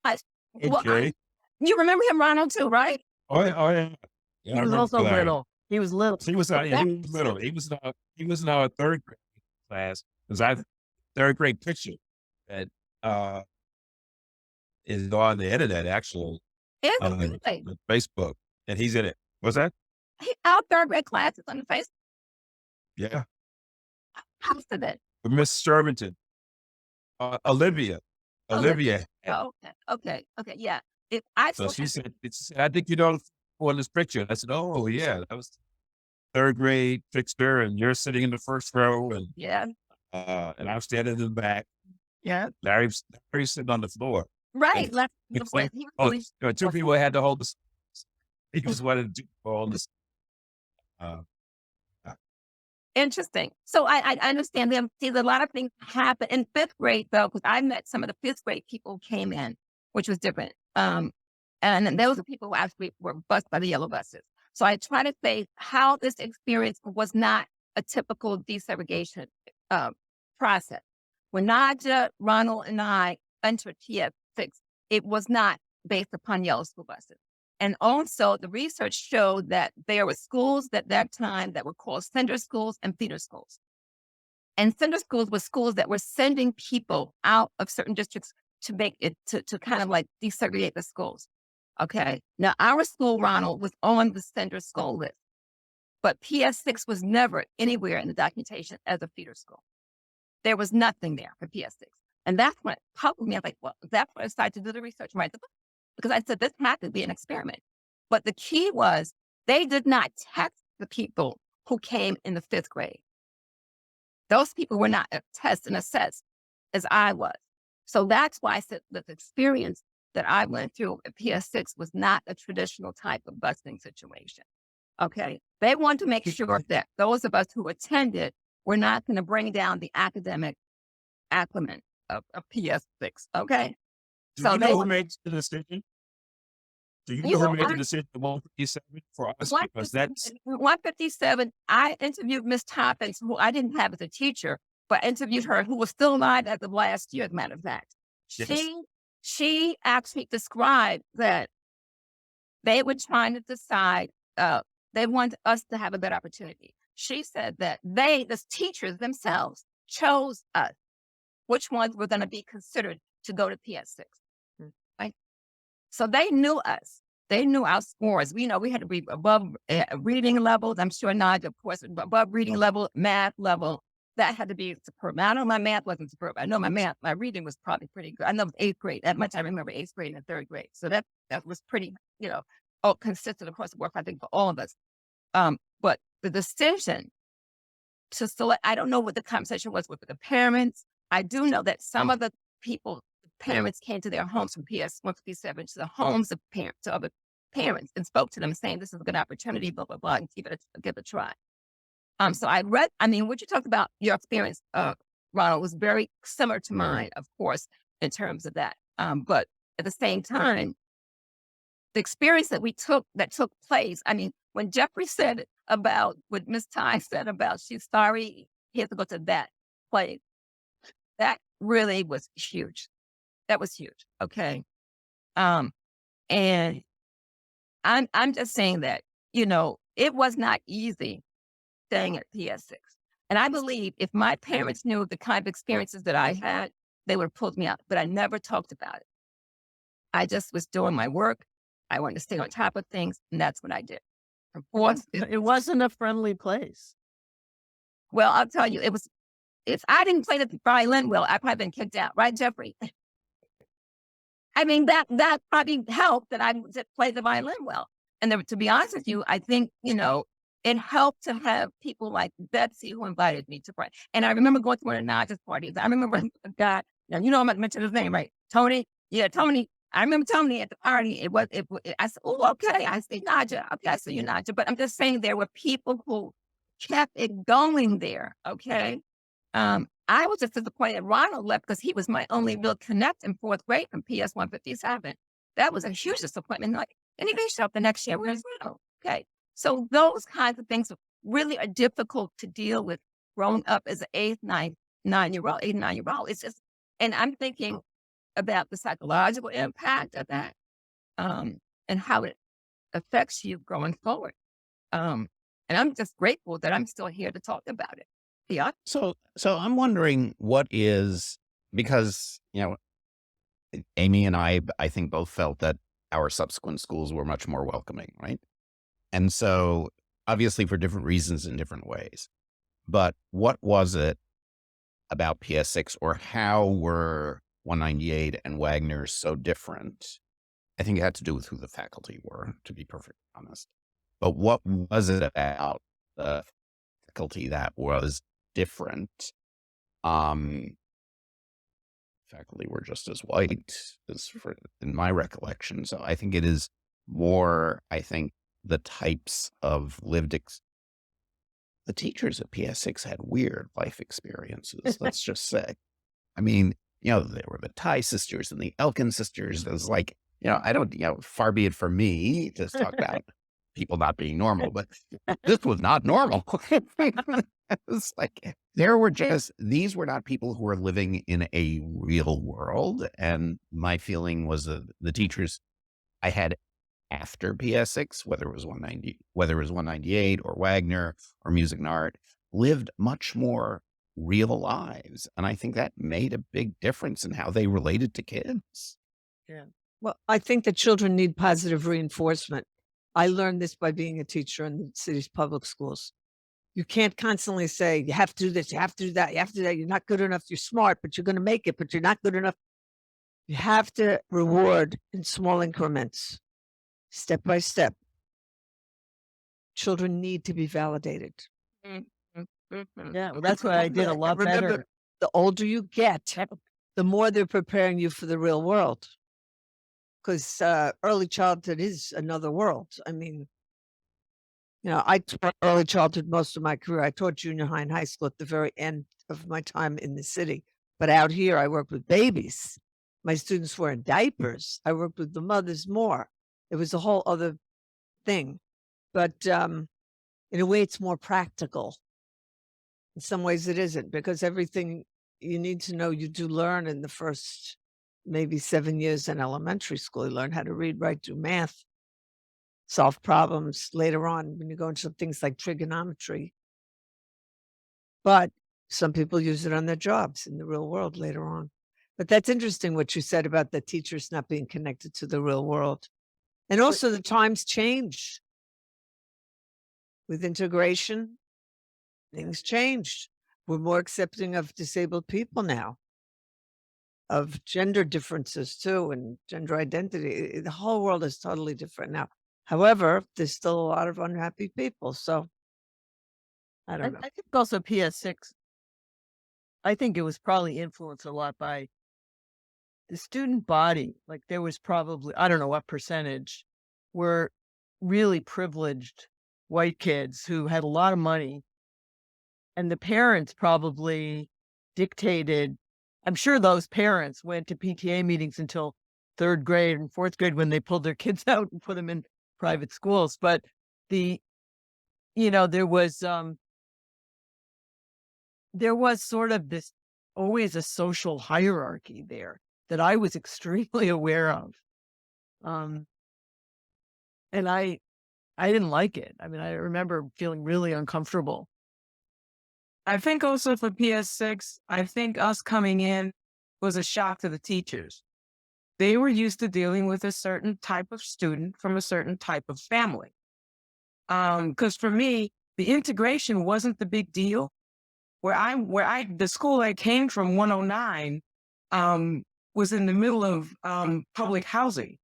I- well, Okay. you remember him, Ronald, too, right? Oh, yeah. He Yeah, I was remember also Larry. little. He was little. He was Okay. he was little. He was in our third grade class. Because I third grade picture that is on the internet actually Is on it really? Facebook, and he's in it. What's that? Our third grade class is on the face. Yeah, Posted it. Miss Shermanton, Olivia. Olivia. Oh, okay. Yeah. I So still she said, I think you know on this picture. I said, oh yeah, that was third grade picture, and you're sitting in the first row, and yeah. and I'm standing in the back. Yeah. Larry's sitting on the floor. Right. And Left. he He was, was really two people had to hold this. He was one of the two all this. Uh, interesting. So I understand them. See, a lot of things happen in fifth grade, though, because I met some of the fifth grade people who came in, which was different. And then those are people who actually were bused by the yellow buses. So I try to say how this experience was not a typical desegregation process. When Nadja, Ronald, and I entered TF6, it was not based upon yellow school buses. And also, the research showed that there were schools at that time that were called center schools and feeder schools. And center schools were schools that were sending people out of certain districts to make it to kind of like desegregate the schools. Okay. Now, our school, Ronald, was on the center school list, but PS6 was never anywhere in the documentation as a feeder school. There was nothing there for PS6. And that's when it puzzled me. I was like, well, that's when I decided to do the research and write the book. Because I said, this had to be an experiment. But the key was they did not test the people who came in the fifth grade. Those people were not tested and assessed as I was. So that's why I said the experience that I went through at PS6 was not a traditional type of busing situation. Okay. They wanted to make sure that those of us who attended were not going to bring down the academic acumen of PS6. Okay. do So you they know who made the decision? Do you know who made the decision to 157 for us? Because that's 157. I interviewed Miss Toppins, who I didn't have as a teacher, but I interviewed her, who was still alive as of last year, as a matter of fact. yes. She actually described that they were trying to decide, they wanted us to have a better opportunity. She said that the teachers themselves, chose us, which ones were going to be considered to go to PS6. Right? So they knew us. They knew our scores. We know we had to be above reading levels. I'm sure Nadja, of course, above reading level, math level. That had to be superb. Now, I know my math wasn't superb. I know my reading was probably pretty good. I know it was eighth grade. That much I remember eighth grade and third grade. So that was pretty, consistent across the board, I think, for all of us. But the decision to select, I don't know what the conversation was with the parents. I do know that some of the parents came to their homes from PS157 to the homes of parents, to other parents, and spoke to them saying, this is a good opportunity, blah, blah, blah, and give it a try. So what you talked about, your experience, Ronald, was very similar to mine, of course, in terms of that. But at the same time, the experience that took place, when Jeffrey said about what Miss Ty said about she's sorry he had to go to that place, that really was huge. That was huge. Okay. And I'm just saying that, it was not easy staying at PS6. And I believe if my parents knew the kind of experiences that I had, they would have pulled me out. But I never talked about it. I just was doing my work. I wanted to stay on top of things, and that's what I did. From fourth, It wasn't a friendly place. well, I'll tell you, it was. If I didn't play the violin well, I'd probably been kicked out, right, Jeffrey? I mean, that probably helped that I did play the violin well. And to be honest with you, I think, it helped to have people like Betsy who invited me to play. And I remember going to one of Nadja's parties. I remember a guy, now I'm not mentioning his name, right? Tony. Yeah, Tony. I remember Tony at the party. I said, oh, okay. I see Nadja. Okay, I see you, Nadja. But I'm just saying there were people who kept it going there. Okay. I was just disappointed Ronald left because he was my only real connect in fourth grade from PS 157. That was a huge disappointment. Like, and he didn't show up the next year. Where's Ronald? Okay. So those kinds of things really are difficult to deal with growing up as an 9-year-old. It's just, and I'm thinking about the psychological impact of that, and how it affects you going forward. And I'm just grateful that I'm still here to talk about it. Yeah. So I'm wondering what is, because, Amy and I think both felt that our subsequent schools were much more welcoming, right? And so obviously for different reasons in different ways. But what was it about PS6, or how were 198 and Wagner so different? I think it had to do with who the faculty were, to be perfectly honest. But what was it about the faculty that was different? Faculty were just as white in my recollection. So I think it is more, the types of the teachers at PS6 had weird life experiences, let's just say. I mean, there were the Ty sisters and the Elkin sisters. It was like, I don't, far be it from me to talk about people not being normal, but this was not normal. It was like, these were not people who were living in a real world. And my feeling was that the teachers I had after PS6, whether it was 198 or Wagner or Music and Art, lived much more real lives. And I think that made a big difference in how they related to kids. Yeah. Well, I think that children need positive reinforcement. I learned this by being a teacher in the city's public schools. You can't constantly say, you have to do this, you have to do that, you have to do that. You're not good enough. You're smart, but you're going to make it, but you're not good enough. You have to reward in small increments, step by step. Children need to be validated. Yeah, well, that's what I did a lot Remember, better. the older you get, the more they're preparing you for the real world. Because early childhood is another world. I mean, I taught early childhood most of my career. I taught junior high and high school at the very end of my time in the city. But out here, I worked with babies. My students were in diapers. I worked with the mothers more. It was a whole other thing. But in a way, it's more practical. In some ways, it isn't, because everything you need to know, you do learn in the first maybe 7 years in elementary school. You learn how to read, write, do math, solve problems later on when you go into things like trigonometry. But some people use it on their jobs in the real world later on. But that's interesting what you said about the teachers not being connected to the real world. And also the times change. With integration, things changed. We're more accepting of disabled people now, of gender differences too, and gender identity. The whole world is totally different now. However, there's still a lot of unhappy people. So I don't know. I think also PS6, I think it was probably influenced a lot by the student body. Like there was probably, I don't know what percentage, were really privileged white kids who had a lot of money. And the parents probably dictated. I'm sure those parents went to PTA meetings until third grade and fourth grade when they pulled their kids out and put them in private schools. But there was sort of this, always a social hierarchy there that I was extremely aware of. Um, and I didn't like it. I mean, I remember feeling really uncomfortable. I think also for PS6, I think us coming in was a shock to the teachers. They were used to dealing with a certain type of student from a certain type of family. Because for me, the integration wasn't the big deal. The school I came from, 109, was in the middle of public housing.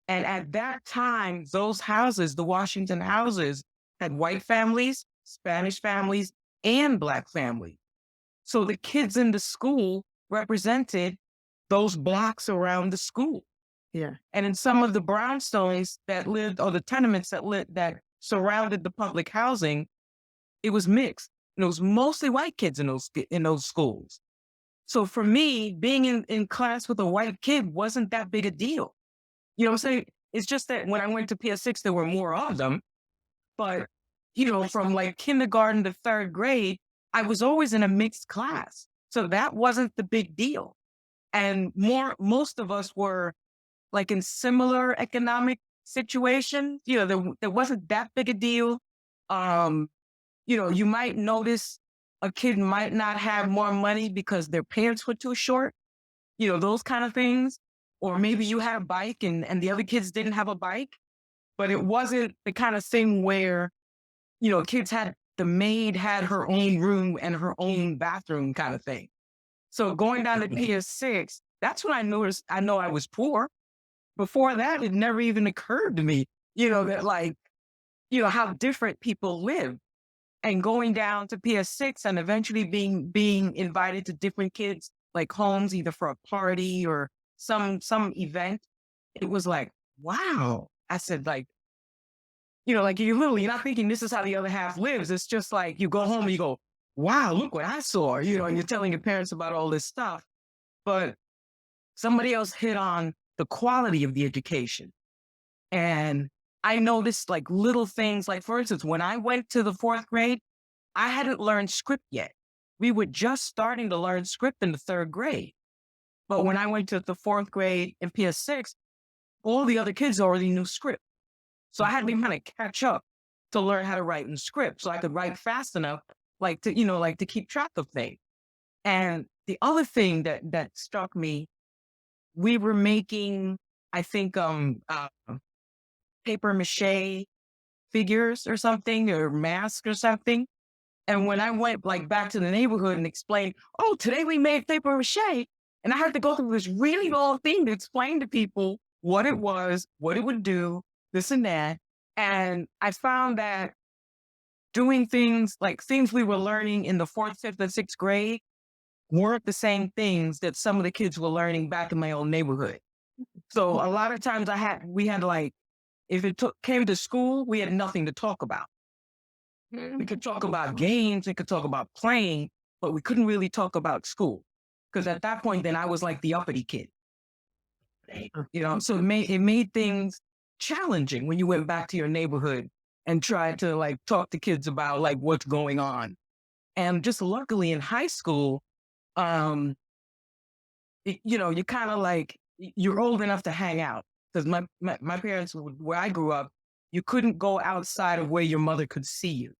And at that time, those houses, the Washington houses, had white families, Spanish families, and Black families. So the kids in the school represented those blocks around the school. Yeah. And in some of the brownstones that lived, or the tenements that surrounded the public housing, it was mixed. And it was mostly white kids in those schools. So for me, being in class with a white kid wasn't that big a deal. You know what I'm saying? It's just that when I went to PS6, there were more of them. But, from like kindergarten to third grade, I was always in a mixed class. So that wasn't the big deal. And most of us were like in similar economic situations. There wasn't that big a deal. You might notice a kid might not have more money because their parents were too short, those kind of things. Or maybe you had a bike and the other kids didn't have a bike, but it wasn't the kind of thing where, the maid had her own room and her own bathroom kind of thing. So going down to PS6, that's when I noticed, I know I was poor. Before that, it never even occurred to me, that how different people live. And going down to PS6 and eventually being invited to different kids' like homes, either for a party or some event, it was like, wow. I said, like you're not thinking this is how the other half lives. It's just like you go home and you go, wow, look what I saw, and you're telling your parents about all this stuff. But somebody else hit on the quality of the education. And I noticed like little things, like for instance, when I went to the fourth grade, I hadn't learned script yet. We were just starting to learn script in the third grade. But when I went to the fourth grade in PS6, all the other kids already knew script. So I had to kind of catch up to learn how to write in script so I could write fast enough, to keep track of things. And the other thing that struck me, we were making, I think, paper mache figures or something, or masks or something. And when I went back to the neighborhood and explained, oh, today we made paper mache, and I had to go through this really long thing to explain to people what it was, what it would do, this and that. And I found that doing things we were learning in the fourth, fifth, and sixth grade weren't the same things that some of the kids were learning back in my own neighborhood. So a lot of times we had if it came to school, we had nothing to talk about. We could talk about games, we could talk about playing, but we couldn't really talk about school. Because at that point, then I was like the uppity kid. So it made things challenging when you went back to your neighborhood and tried to talk to kids about what's going on. And just luckily in high school, you kind of you're old enough to hang out. Because my parents, where I grew up, you couldn't go outside of where your mother could see you.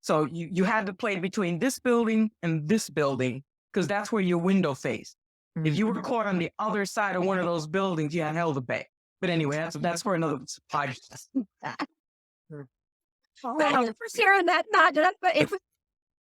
So you had to play between this building and this building, because that's where your window faced. If you were caught on the other side of one of those buildings, you had hell to pay. But anyway, that's for another podcast. Thank you for sharing that, Nadja.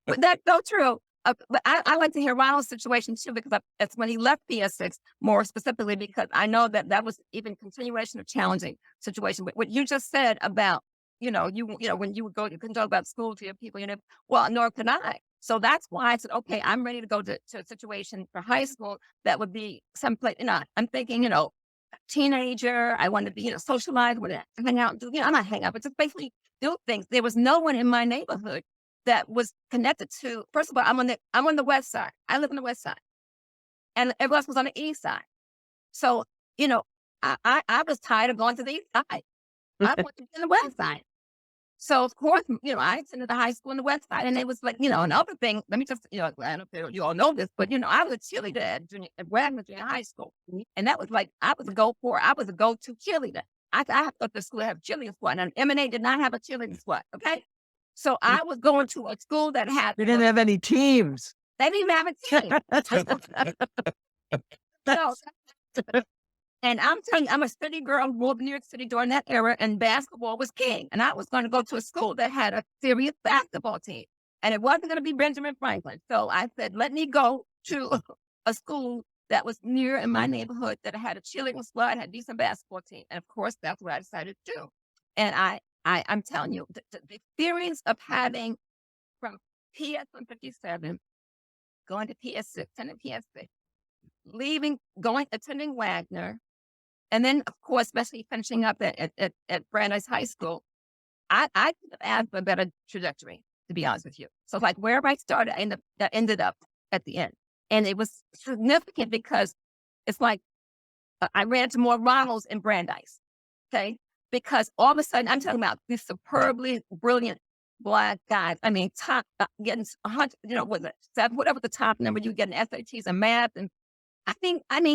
That's so true. But I like to hear Ronald's situation too, because that's when he left PS6 more specifically, because I know that was even continuation of challenging situation. But what you just said about, when you would go, you couldn't talk about school to your people, well, nor could I. So that's why I said, okay, I'm ready to go to a situation for high school that would be someplace, I'm thinking, teenager, I want to be, socialize, want to hang out, do, I'm not hang out, but just basically do things. There was no one in my neighborhood that was connected to. First of all, I'm on the west side. I live on the west side, and everyone else was on the east side. So I was tired of going to the east side. I wanted to be on the west side. So of course, I attended the high school in the West Side, and it was like, another thing. Let me just, I don't know if you all know this, but I was a cheerleader at Wagner Junior High School, and that was like I was a go-to cheerleader. I thought the school had a cheerleading squad, and M&A did not have a cheerleading squad. Okay, so I was going to a school that had. We didn't have any teams. They didn't even have a team. So, and I'm telling you, I'm a city girl, grew up in New York City during that era, and basketball was king. And I was going to go to a school that had a serious basketball team, and it wasn't going to be Benjamin Franklin. So I said, let me go to a school that was near in my neighborhood that had a cheerleading squad, had a decent basketball team. And of course, that's what I decided to do. And I'm telling you, the experience of having from PS 157, going to PS 6, attending PS 6, leaving, attending Wagner, and then, of course, especially finishing up at Brandeis High School, I could have asked for a better trajectory, to be honest with you. So, like, wherever I started, I ended up at the end. And it was significant because it's like I ran into more Ronalds in Brandeis, okay? Because all of a sudden, I'm talking about these superbly brilliant Black guys. I mean, top, getting 100, whatever the top number, you get in SATs and math, and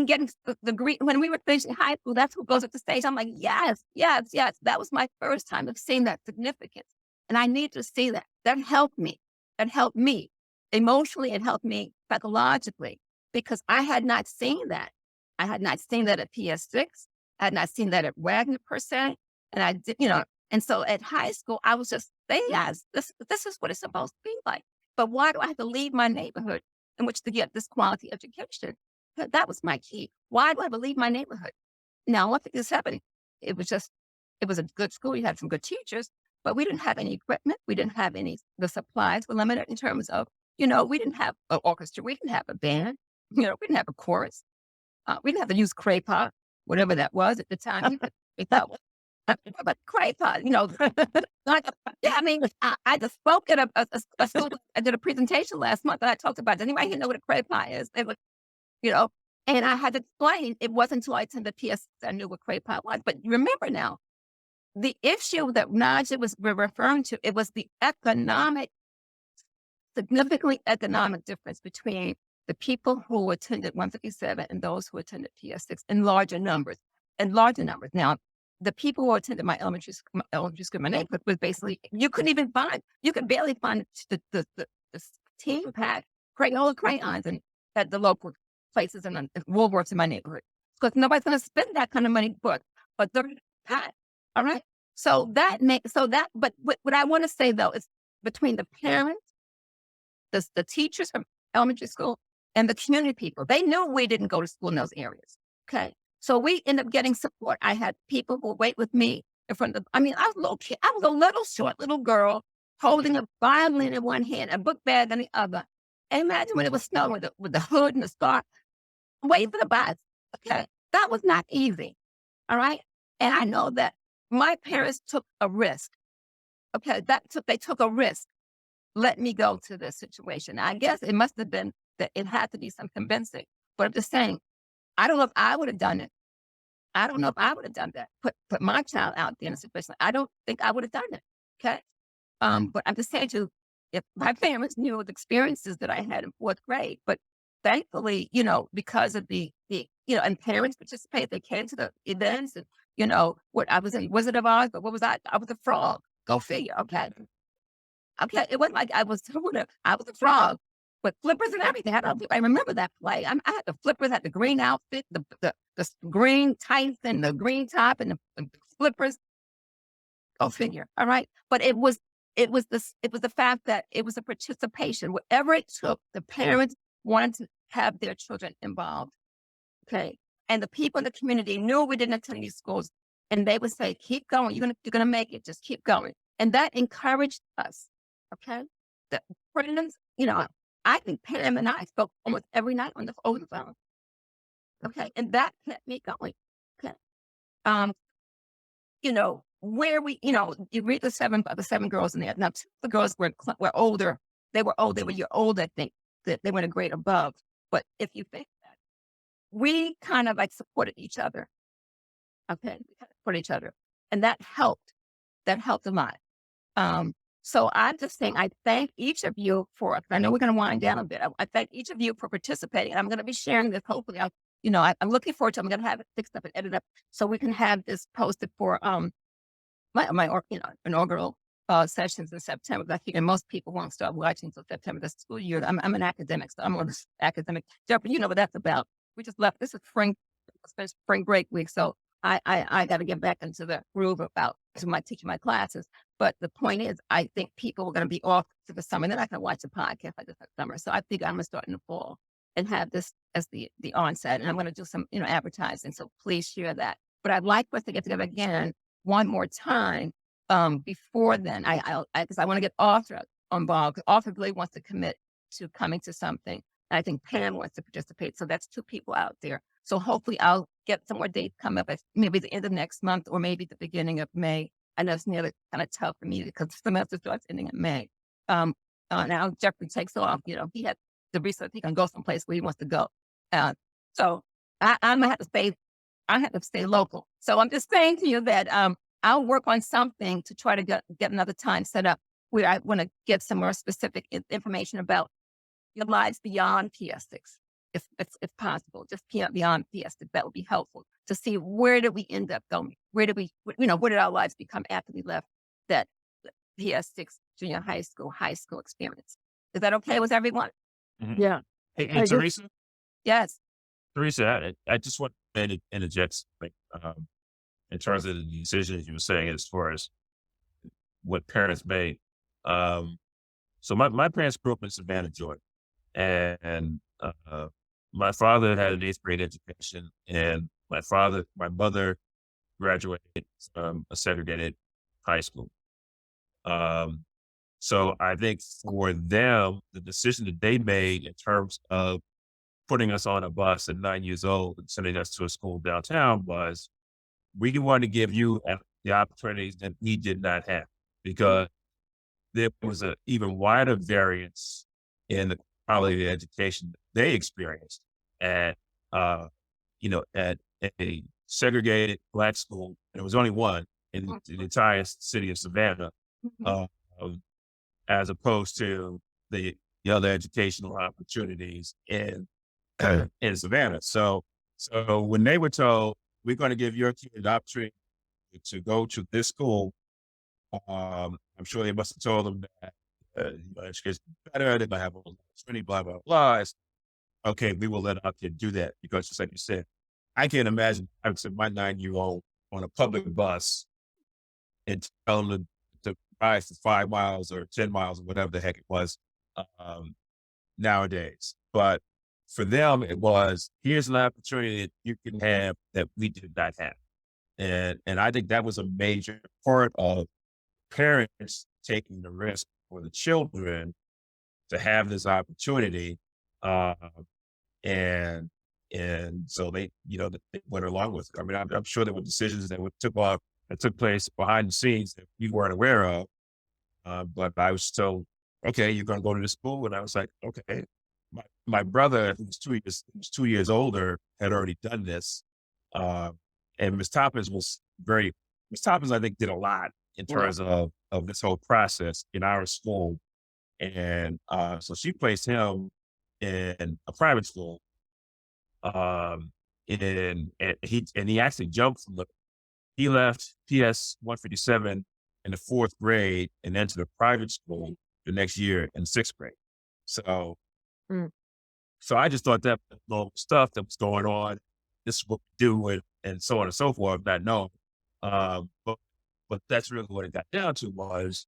getting the degree when we were finishing high school, that's who goes up the stage. I'm like, yes, yes, yes. That was my first time of seeing that significance. And I need to see that. That helped me. That helped me emotionally. It helped me psychologically because I had not seen that. I had not seen that at PS6. I had not seen that at Wagner per se. And I did, and so at high school, I was just saying, yes, this is what it's supposed to be like. But why do I have to leave my neighborhood in which to get this quality education? That was my key. Why do I have to leave my neighborhood? Now, what is happening? It was a good school. You had some good teachers, but we didn't have any equipment. We didn't have the supplies were limited in terms of, we didn't have an orchestra. We didn't have a band. We didn't have a chorus. We didn't have to use crepa, whatever that was at the time. We thought, but crepa, I just spoke at a school. I did a presentation last month and I talked about, does anybody here know what a crepa is? They were, and I had to explain, it wasn't until I attended PS I knew what crepa was. But remember now, the issue that Nadja was referring to, it was the significantly economic difference between the people who attended 157 and those who attended PS6 in larger numbers. Now, the people who attended my elementary school, my neighborhood was basically, you could barely find the team pack Crayola crayons at the local places and Woolworths in my neighborhood. Because nobody's going to spend that kind of money for they're pack. All right. But what I want to say though is between the parents, the teachers from elementary school, and the community people, they knew we didn't go to school in those areas. Okay. So we ended up getting support. I had people who would wait with me in front of I was a little kid. I was a little short little girl holding a violin in one hand, a book bag in the other. And imagine when it was snowing with the hood and the scarf, waiting for the bus. Okay. That was not easy. All right. And I know that my parents took a risk. Okay. They took a risk. Let me go to this situation. I guess it must have been that it had to be some convincing. But I'm just saying, I don't know if I would have done it. I don't know if I would have done that. Put my child out there in a situation. I don't think I would have done it. Okay. But I'm just saying to, if my parents knew the experiences that I had in fourth grade, but thankfully, because of the and parents participate, they came to the events and, what I was a Wizard of Oz, but what was I? I was a frog. Go figure. Okay. Okay. It wasn't like I was a frog with flippers and everything. I remember that play. I had the flippers, had the green outfit, the green tights and the green top and the flippers. Go figure. All right. But it was the fact that it was a participation. Whatever it took, the parents wanted to have their children involved. Okay. And the people in the community knew we didn't attend these schools. And they would say, keep going. You're gonna make it. Just keep going. And that encouraged us. Okay. The friends, I think Pam and I spoke almost every night on the phone. Okay. And that kept me going. Okay. Where you read the seven girls in there. Now, two of the girls were older. They were old. They were year old, I think, that they went a grade above. But if you think that, we kind of like supported each other. Okay. We kind of supported each other. And that helped. That helped a lot. So I'm just saying, I thank each of you for, I know we're going to wind down a bit. I thank each of you for participating. I'm going to be sharing this. Hopefully, I'm looking forward to, I'm going to have it fixed up and edited up so we can have this posted for, inaugural sessions in September. But and most people won't start watching until September. The school year. I'm an academic, so I'm on this academic job. You know what that's about. We just left. This is spring break week, so I got to get back into the groove about teaching my classes. But the point is, I think people are going to be off to the summer. They're not going to watch the podcast like this summer. So I think I'm going to start in the fall and have this as the onset. And I'm going to do some advertising. So please share that. But I'd like us to get together again one more time before then. Because I want to get Arthur involved. Arthur really wants to commit to coming to something. And I think Pam wants to participate. So that's 2 people out there. So hopefully I'll get some more dates come up at maybe the end of next month or maybe the beginning of May. I know it's nearly kind of tough for me because the semester starts ending in May. Now Jeffrey takes off. He had the research. He can go someplace where he wants to go. So I'm gonna have to stay. I have to stay local. So I'm just saying to you that I'll work on something to try to get another time set up where I want to get some more specific information about your lives beyond PS6, if possible, just beyond PS6. That would be helpful to see where did we end up going? Where did our lives become after we left that PS6 junior high school experience? Is that okay with everyone? Mhm. Yeah. Hey, I just- Teresa, Yes. I just want to interject something in terms of the decisions you were saying as far as what parents made. So my parents grew up in Savannah, Georgia, and my father had an 8th grade education, and my mother graduated from a segregated high school. So I think for them, the decision that they made in terms of putting us on a bus at 9 years old and sending us to a school downtown was, we want to give you the opportunities that we did not have, because there was an even wider variance in the quality of education that they experienced at, at a segregated Black school. And there was only one in the entire city of Savannah, as opposed to the other educational opportunities in Savannah. So when they were told, we're going to give your kid an opportunity to go to this school, I'm sure they must have told them that education is better, they might have all opportunity, blah, blah, blah. It's, okay, we will let our kid do that, because just like you said, I can't imagine having to my 9-year-old on a public bus and tell them to drive for 5 miles or 10 miles or whatever the heck it was nowadays. But for them, it was, here's an opportunity that you can have that we did not have. And I think that was a major part of parents taking the risk for the children to have this opportunity. And so they went along with it. I mean, I'm sure there were decisions that took place behind the scenes that we weren't aware of. But I was told, okay, you're going to go to this school. And I was like, okay. My brother, who was 2 years older, had already done this. And Ms. Toppins, I think, did a lot in terms of this whole process in our school. And so she placed him in a private school. And he actually jumped he left PS 157 in the 4th grade and entered a private school the next year in 6th grade. So I just thought that normal stuff that was going on, this is what we do, and so on and so forth, not knowing. But that's really what it got down to, was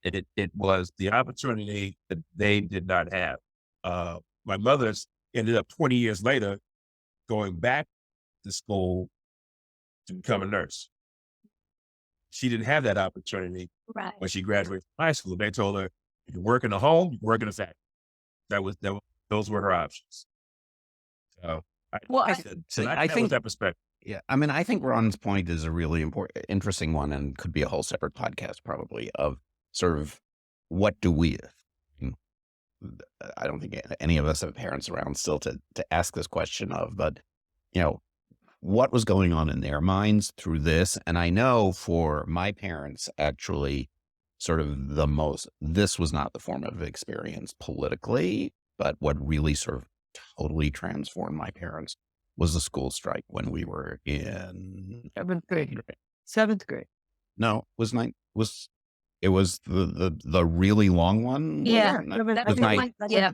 it was the opportunity that they did not have. My mother's ended up 20 years later going back to school to become a nurse. She didn't have that opportunity when she graduated from high school. They told her, you can work in the home, you can work in the factory. Those were her options. So that was that perspective. Yeah. I mean, I think Ron's point is a really interesting one, and could be a whole separate podcast probably, of sort of, what do we, I don't think any of us have parents around still to ask this question of, but, what was going on in their minds through this? And I know for my parents, actually, sort of this was not the formative experience politically, but what really sort of totally transformed my parents was the school strike when we were in Seventh grade. Seventh grade. No, it was the really long one? Yeah. wasn't it? Seventh That was was my- yeah.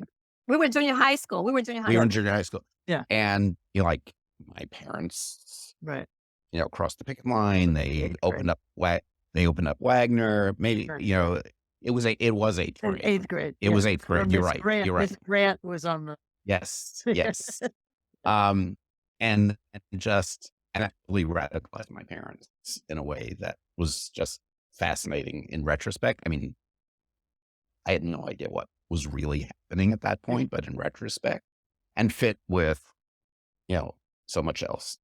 We were in junior high school. We were in junior high school. Yeah. And like my parents, Right. crossed the picket line. They Eighth opened up Wagner. Maybe, Right. it was eighth In grade. eighth grade. It was eighth grade. Or You're Miss right. Grant, You're right. Miss Grant was on the. Yes. Yes. And that really radicalized my parents in a way that was just fascinating in retrospect. I mean, I had no idea what was really happening at that point, but in retrospect, and fit with, so much else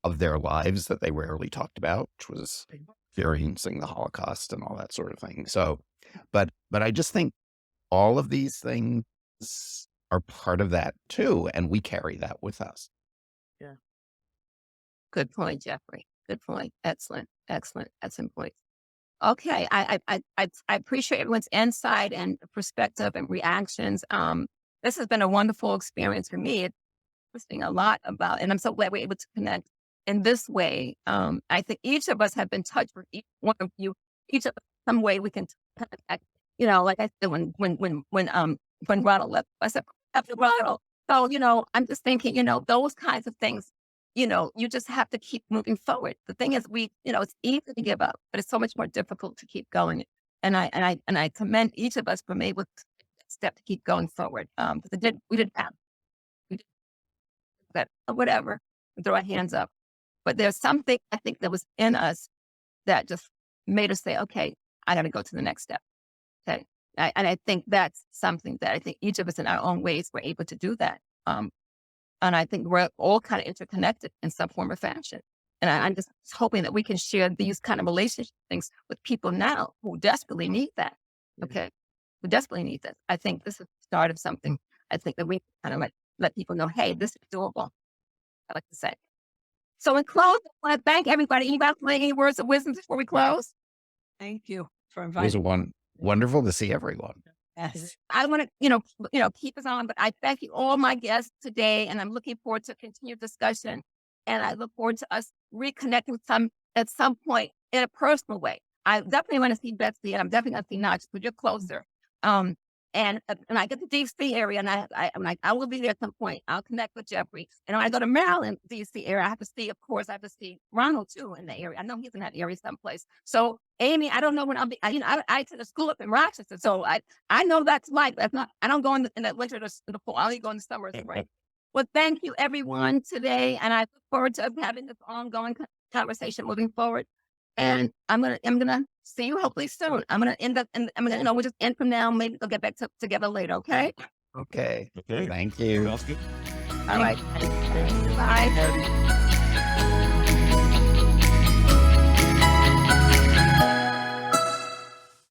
of their lives that they rarely talked about, which was experiencing the Holocaust and all that sort of thing. So, but I just think all of these things are part of that too, and we carry that with us. Good point, Jeffrey. Good point. Excellent. Excellent. Excellent point. Okay. I appreciate everyone's insight and perspective and reactions. This has been a wonderful experience for me. It's interesting a lot about, and I'm so glad we're able to connect in this way. I think each of us have been touched with each one of you. Each of us, some way we can connect. Like I said, when Ronald left, I said, after Ronald. So, I'm just thinking, those kinds of things, you just have to keep moving forward. The thing is, it's easy to give up, but it's so much more difficult to keep going. And I commend each of us for being able to take that step to keep going forward. Because we didn't have that, whatever, we throw our hands up. But there's something I think that was in us that just made us say, okay, I got to go to the next step. Okay. And I think that's something that I think each of us in our own ways were able to do that. And I think we're all kind of interconnected in some form or fashion. And I'm just hoping that we can share these kind of relationship things with people now who desperately need that. Okay. Who desperately need this. I think this is the start of something. I think that we kind of let people know, hey, this is doable. I like to say. So in close, I want to thank everybody. Anybody have any words of wisdom before we close? Thank you for It was inviting. wonderful to see everyone. Yes. I want to, keep us on, but I thank you all my guests today, and I'm looking forward to continued discussion. And I look forward to us reconnecting at some point in a personal way. I definitely want to see Besty, and I'm definitely going to see Nadja, because you're closer. And I get to DC area, and I'm like, I will be there at some point. I'll connect with Jeffrey. And when I go to Maryland, DC area, I have to see Ronald too in the area. I know he's in that area someplace. So Amy, I don't know when I'll be. I attend a school up in Rochester, so I know that's like that's not. I don't go in the winter to the fall. I only go in the summer, right? Well, thank you everyone today, and I look forward to having this ongoing conversation moving forward. And I'm gonna see you hopefully soon. I'm gonna end up, and we'll just end from now. Maybe we'll get back together later. Okay. Okay. Okay. Thank you. Sounds good. All right. Bye.